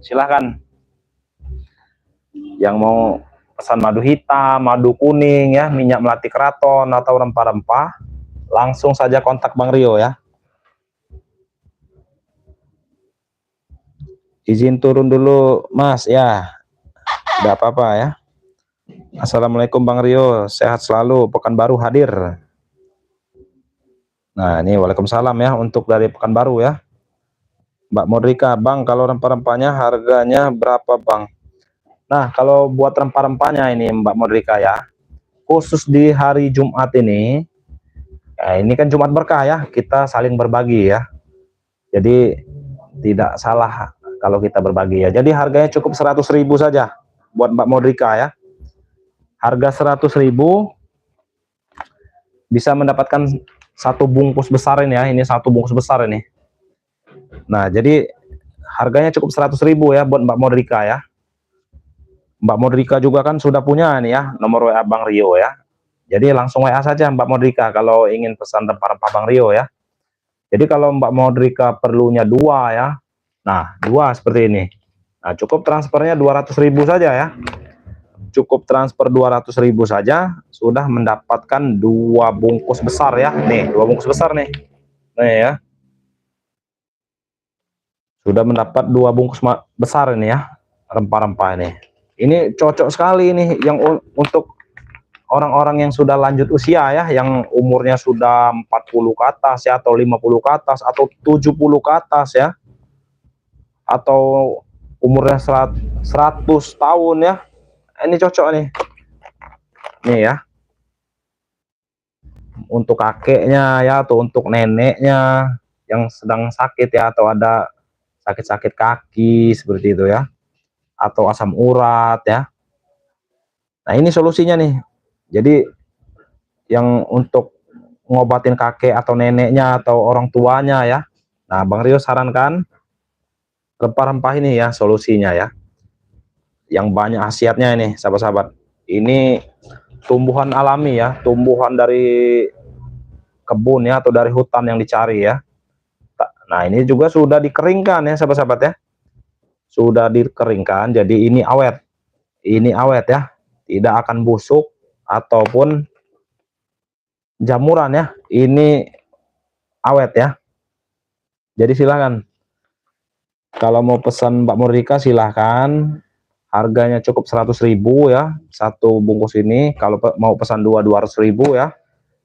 Silahkan yang mau pesan madu hitam, madu kuning ya, minyak melati keraton atau rempah-rempah, langsung saja kontak Bang Rio ya. Izin turun dulu Mas ya, tidak apa-apa ya. Assalamualaikum Bang Rio, sehat selalu, Pekanbaru hadir. Nah ini waalaikumsalam ya untuk dari Pekanbaru ya. Mbak Modrika, Bang kalau rempah-rempahnya harganya berapa Bang? Nah kalau buat rempah-rempahnya ini Mbak Modrika ya, khusus di hari Jumat ini, ya ini kan Jumat berkah ya, kita saling berbagi ya. Jadi tidak salah kalau kita berbagi ya. Jadi harganya cukup 100.000 saja buat Mbak Modrika ya. Harga 100.000 bisa mendapatkan satu bungkus besar ini ya. Ini satu bungkus besar ini. Nah, jadi harganya cukup 100.000 ya buat Mbak Modrika ya. Mbak Modrika juga kan sudah punya nih ya nomor WA Bang Rio ya. Jadi langsung WA saja Mbak Modrika kalau ingin pesan rempah-rempah Bang Rio ya. Jadi kalau Mbak Modrika perlunya dua ya. Nah, dua seperti ini. Nah, cukup transfernya 200.000 saja ya. Cukup transfer 200.000 saja sudah mendapatkan dua bungkus besar ya. Nih, dua bungkus besar nih. Nih ya. Sudah mendapat dua bungkus besar ini ya. Rempah-rempah ini. Ini cocok sekali ini yang untuk orang-orang yang sudah lanjut usia ya, yang umurnya sudah 40 ke atas ya, atau 50 ke atas, atau 70 ke atas ya, atau umurnya 100 tahun ya. Ini cocok nih ya, untuk kakeknya ya, atau untuk neneknya yang sedang sakit ya, atau ada sakit-sakit kaki seperti itu ya, atau asam urat ya. Nah ini solusinya nih. Jadi yang untuk ngobatin kakek atau neneknya atau orang tuanya ya, nah Bang Rio sarankan rempah-rempah ini ya solusinya ya, yang banyak khasiatnya ini sahabat-sahabat. Ini tumbuhan alami ya, tumbuhan dari kebun ya, atau dari hutan yang dicari ya. Nah ini juga sudah dikeringkan ya sahabat-sahabat ya, sudah dikeringkan, jadi ini awet ya, tidak akan busuk ataupun jamuran ya, ini awet ya. Jadi silahkan kalau mau pesan Mbak Modrika silahkan, harganya cukup 100.000 ya satu bungkus ini. Kalau mau pesan 200.000 ya,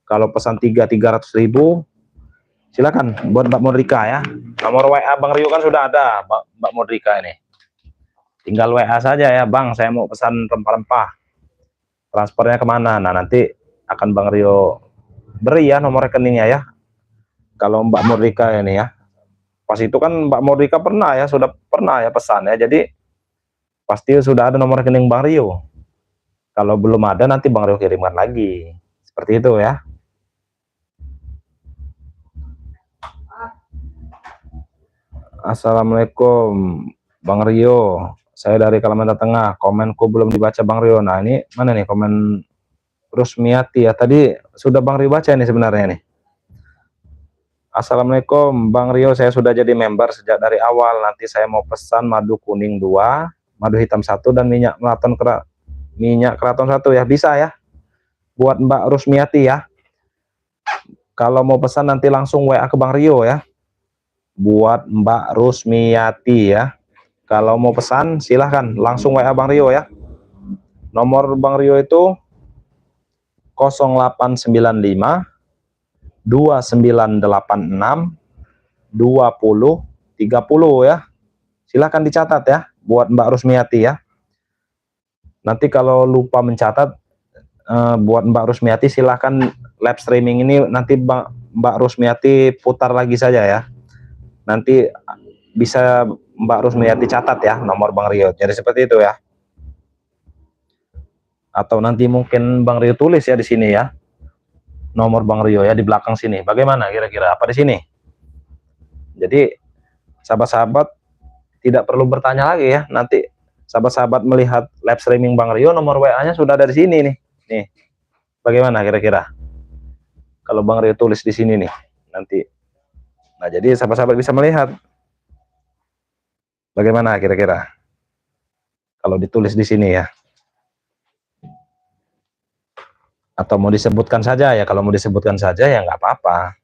kalau pesan 300.000 silakan buat Mbak Modrika ya. Nomor WA Bang Rio kan sudah ada Mbak Modrika ini, tinggal WA saja ya, Bang saya mau pesan rempah-rempah, transfernya kemana. Nah nanti akan Bang Rio beri ya nomor rekeningnya ya. Kalau Mbak Modrika ini ya, pas itu kan Mbak Modrika pernah ya, sudah pernah ya pesan ya, jadi pasti sudah ada nomor rekening Bang Rio. Kalau belum ada nanti Bang Rio kirimkan lagi, seperti itu ya. Assalamualaikum Bang Rio, saya dari Kalimantan Tengah, komenku belum dibaca Bang Rio. Nah ini mana nih komen Rusmiati ya, tadi sudah Bang Rio baca nih sebenarnya nih. Assalamualaikum Bang Rio, saya sudah jadi member sejak dari awal. Nanti saya mau pesan madu kuning 2, madu hitam 1, dan minyak keraton 1 ya. Bisa ya buat Mbak Rusmiati ya. Kalau mau pesan nanti langsung WA ke Bang Rio ya, buat Mbak Rusmiati ya. Kalau mau pesan silahkan langsung WA Bang Rio ya. Nomor Bang Rio itu 0895 2986 20 30 ya. Silahkan dicatat ya buat Mbak Rusmiati ya. Nanti kalau lupa mencatat, buat Mbak Rusmiati silahkan live streaming ini nanti Mbak Rusmiati putar lagi saja ya. Nanti bisa Mbak Rusmiati catat ya nomor Bang Rio. Jadi seperti itu ya. Atau nanti mungkin Bang Rio tulis ya di sini ya, nomor Bang Rio ya di belakang sini. Bagaimana kira-kira? Apa di sini? Jadi sahabat-sahabat tidak perlu bertanya lagi ya. Nanti sahabat-sahabat melihat live streaming Bang Rio, nomor WA-nya sudah ada di sini nih. Nih, bagaimana kira-kira? Kalau Bang Rio tulis di sini nih, nanti. Nah, jadi sahabat-sahabat bisa melihat. Bagaimana kira-kira? Kalau ditulis di sini ya. Atau mau disebutkan saja ya? Kalau mau disebutkan saja ya nggak apa-apa.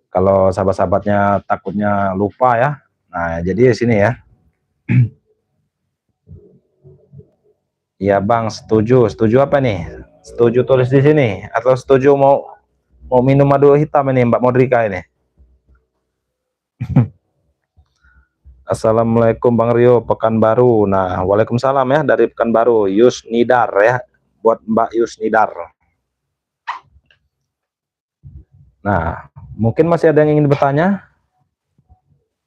Kalau sahabat-sahabatnya takutnya lupa ya. Nah, jadi di sini ya. Iya Bang, setuju. Setuju apa nih? Setuju tulis di sini atau setuju mau minum madu hitam ini Mbak Modrika ini? Assalamualaikum Bang Rio, Pekanbaru. Nah, waalaikumsalam ya dari Pekanbaru. Yus Nidar ya, buat Mbak Yus Nidar. Nah, mungkin masih ada yang ingin bertanya?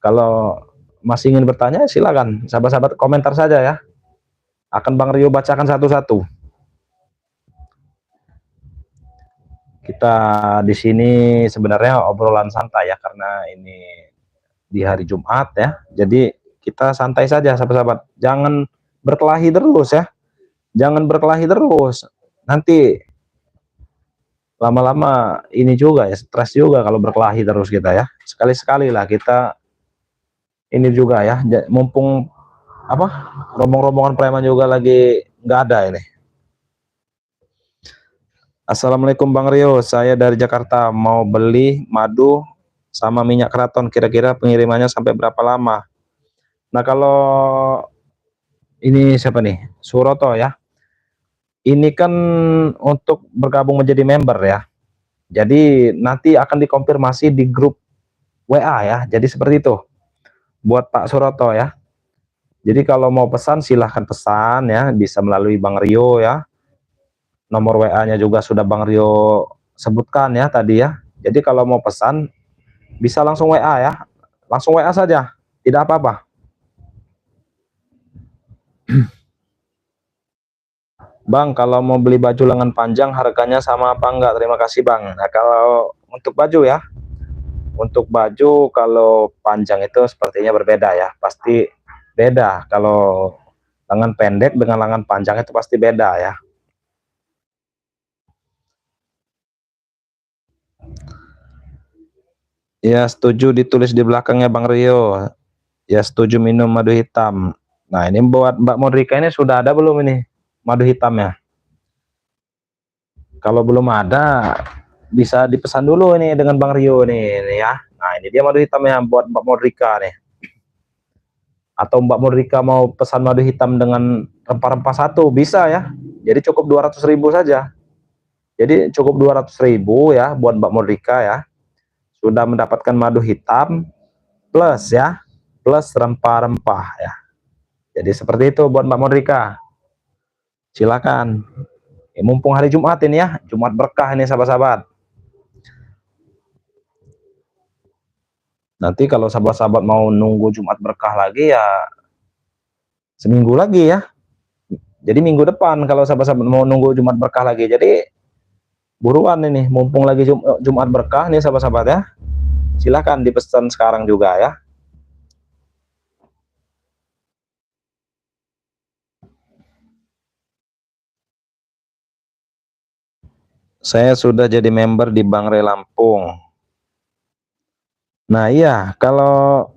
Kalau masih ingin bertanya, silakan sahabat-sahabat komentar saja ya. Akan Bang Rio bacakan satu-satu. Kita di sini sebenarnya obrolan santai ya, karena ini di hari Jumat ya. Jadi kita santai saja sahabat-sahabat. Jangan berkelahi terus ya. Jangan berkelahi terus. Nanti lama-lama ini juga ya, stres juga kalau berkelahi terus kita ya. Sekali-sekali lah kita ini juga ya, mumpung apa rombong-rombongan preman juga lagi nggak ada ini. Assalamualaikum Bang Rio, saya dari Jakarta mau beli madu sama minyak keraton, kira-kira pengirimannya sampai berapa lama? Nah kalau ini siapa nih, Suroto ya, ini kan untuk bergabung menjadi member ya, jadi nanti akan dikonfirmasi di grup WA ya, jadi seperti itu buat Pak Suroto ya. Jadi kalau mau pesan silahkan pesan ya, bisa melalui Bang Rio ya. Nomor WA-nya juga sudah Bang Rio sebutkan ya tadi ya. Jadi kalau mau pesan bisa langsung WA ya. Langsung WA saja, tidak apa-apa. Bang, kalau mau beli baju lengan panjang harganya sama apa enggak? Terima kasih Bang. Nah, kalau untuk baju ya. Untuk baju kalau panjang itu sepertinya berbeda ya. Pasti beda. Kalau lengan pendek dengan lengan panjang itu pasti beda ya. Ya setuju ditulis di belakangnya Bang Rio. Ya setuju minum madu hitam. Nah ini buat Mbak Modrika ini sudah ada belum ini madu hitamnya? Kalau belum ada bisa dipesan dulu ini dengan Bang Rio nih ya. Nah ini dia madu hitamnya buat Mbak Modrika nih. Atau Mbak Modrika mau pesan madu hitam dengan rempah-rempah satu bisa ya. Jadi cukup 200.000 saja. Jadi cukup 200.000 ya buat Mbak Modrika ya. Sudah mendapatkan madu hitam plus ya, plus rempah-rempah ya. Jadi seperti itu buat Mbak Modrika. Silakan. Mumpung hari Jumat ini ya, Jumat berkah ini sahabat-sahabat. Nanti kalau sahabat-sahabat mau nunggu Jumat berkah lagi ya seminggu lagi ya. Jadi minggu depan kalau sahabat-sahabat mau nunggu Jumat berkah lagi. Jadi buruan ini, mumpung lagi Jumat berkah nih sahabat-sahabat ya. Silahkan dipesan sekarang juga ya. Saya sudah jadi member di Bank Re Lampung. Nah iya, kalau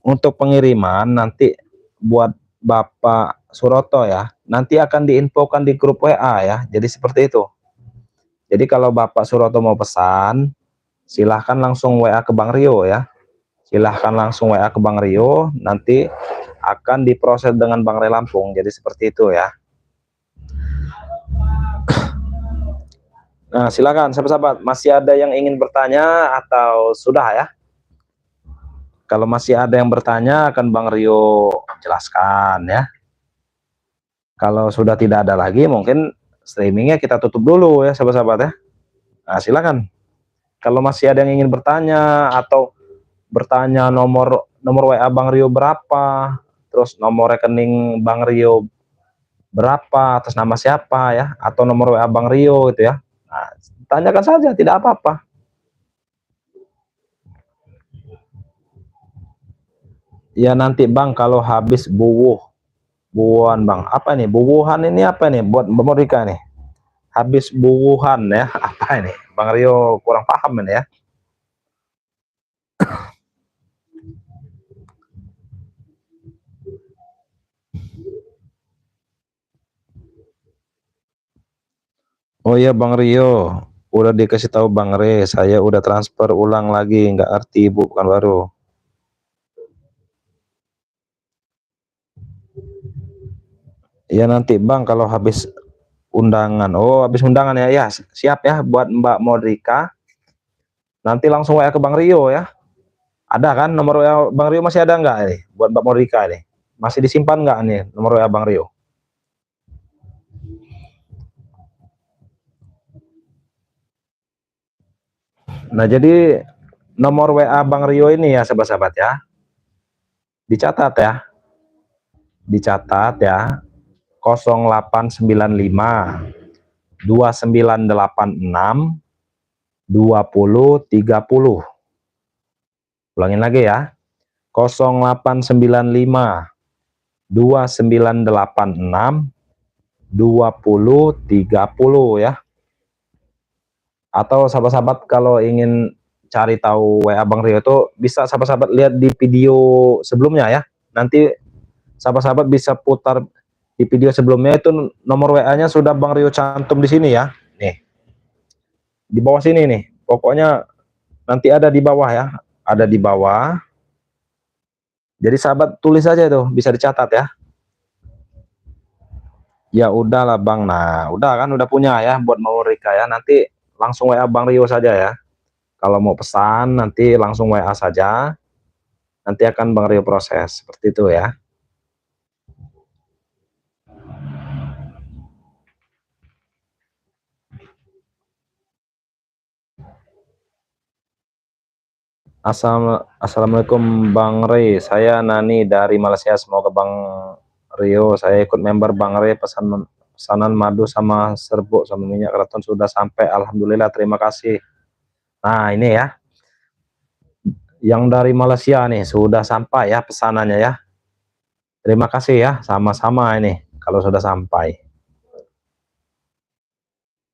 untuk pengiriman nanti buat Bapak Suroto ya, nanti akan diinfokan di grup WA ya. Jadi seperti itu. Jadi kalau Bapak Suroto mau pesan, silahkan langsung WA ke Bang Rio ya. Silahkan langsung WA ke Bang Rio, nanti akan diproses dengan Bank Re Lampung. Jadi seperti itu ya. Nah silakan sahabat-sahabat, masih ada yang ingin bertanya atau sudah ya? Kalau masih ada yang bertanya akan Bang Rio jelaskan ya. Kalau sudah tidak ada lagi mungkin streamingnya kita tutup dulu ya sahabat-sahabat ya. Nah silakan. Kalau masih ada yang ingin bertanya atau bertanya nomor WA Bang Rio berapa, terus nomor rekening Bang Rio berapa, atas nama siapa ya, atau nomor WA Bang Rio gitu ya. Nah, tanyakan saja, tidak apa-apa. Ya nanti Bang kalau habis buuhan Bang. Apa nih? Buuhan ini apa nih buat Mbak Modika nih? Habis buuhan ya, apa ini? Bang Rio kurang paham ini ya. Oh iya Bang Rio, udah dikasih tahu Bang Re, saya udah transfer ulang lagi, nggak arti Ibu bukan baru. Ya nanti Bang kalau habis undangan, oh habis undangan ya, ya siap ya buat Mbak Modrika. Nanti langsung WA ke Bang Rio ya. Ada kan nomor WA Bang Rio masih ada nggak ini buat Mbak Modrika ini? Masih disimpan nggak nih nomor WA Bang Rio? Nah jadi nomor WA Bang Rio ini ya sahabat-sahabat ya, dicatat ya, dicatat ya, 0895 2986 2030. Ulangin lagi ya, 0895 2986 2030 ya. Atau sahabat-sahabat kalau ingin cari tahu WA Bang Rio itu bisa sahabat-sahabat lihat di video sebelumnya ya. Nanti sahabat-sahabat bisa putar di video sebelumnya, itu nomor WA-nya sudah Bang Rio cantum di sini ya. Nih, di bawah sini nih. Pokoknya nanti ada di bawah ya. Ada di bawah. Jadi sahabat tulis saja itu, bisa dicatat ya. Ya udahlah Bang. Nah, udah kan udah punya ya buat mau Rika ya. Nanti langsung WA Bang Rio saja ya. Kalau mau pesan nanti langsung WA saja. Nanti akan Bang Rio proses seperti itu ya. Assalamualaikum Bang Ray, saya Nani dari Malaysia. Semoga Bang Rio, saya ikut member Bang Ray, pesanan madu sama serbuk sama minyak keraton sudah sampai, alhamdulillah, terima kasih. Nah ini ya, yang dari Malaysia nih sudah sampai ya pesanannya ya. Terima kasih ya, sama-sama ini kalau sudah sampai.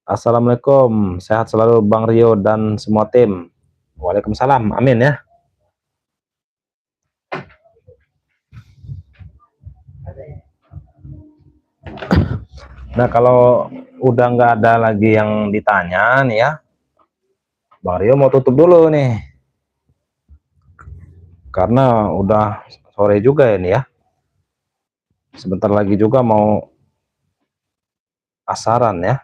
Assalamualaikum, sehat selalu Bang Rio dan semua tim. Waalaikumsalam, amin ya. Nah kalau udah nggak ada lagi yang ditanya nih ya, Bang Rio mau tutup dulu nih, karena udah sore juga ini ya. Sebentar lagi juga mau asaran ya.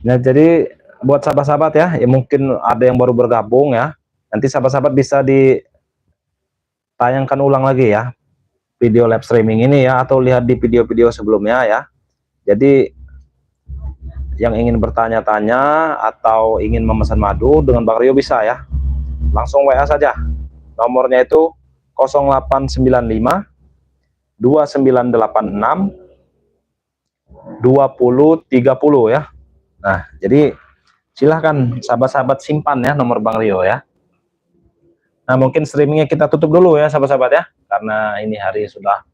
Nah jadi buat sahabat-sahabat ya, ya mungkin ada yang baru bergabung ya, nanti sahabat-sahabat bisa ditayangkan ulang lagi ya video live streaming ini ya, atau lihat di video-video sebelumnya ya. Jadi yang ingin bertanya-tanya atau ingin memesan madu dengan Bang Rio bisa ya, langsung WA saja. Nomornya itu 0895 2986 2030 ya. Nah jadi silahkan sahabat-sahabat simpan ya nomor Bang Rio ya. Nah mungkin streamingnya kita tutup dulu ya sahabat-sahabat ya, karena ini hari sudah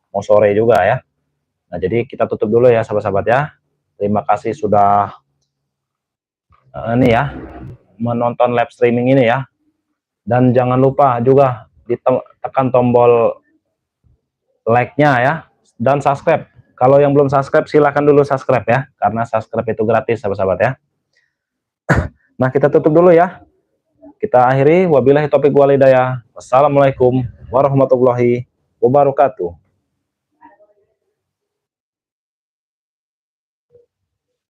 mau sore juga ya. Nah jadi kita tutup dulu ya sahabat-sahabat ya. Terima kasih sudah ini ya menonton live streaming ini ya. Dan jangan lupa juga ditekan tombol like-nya ya, dan subscribe. Kalau yang belum subscribe silahkan dulu subscribe ya, karena subscribe itu gratis sahabat-sahabat ya. Nah kita tutup dulu ya, kita akhiri. Wabillahi taufiq wal hidayah. Wassalamualaikum warahmatullahi wabarakatuh.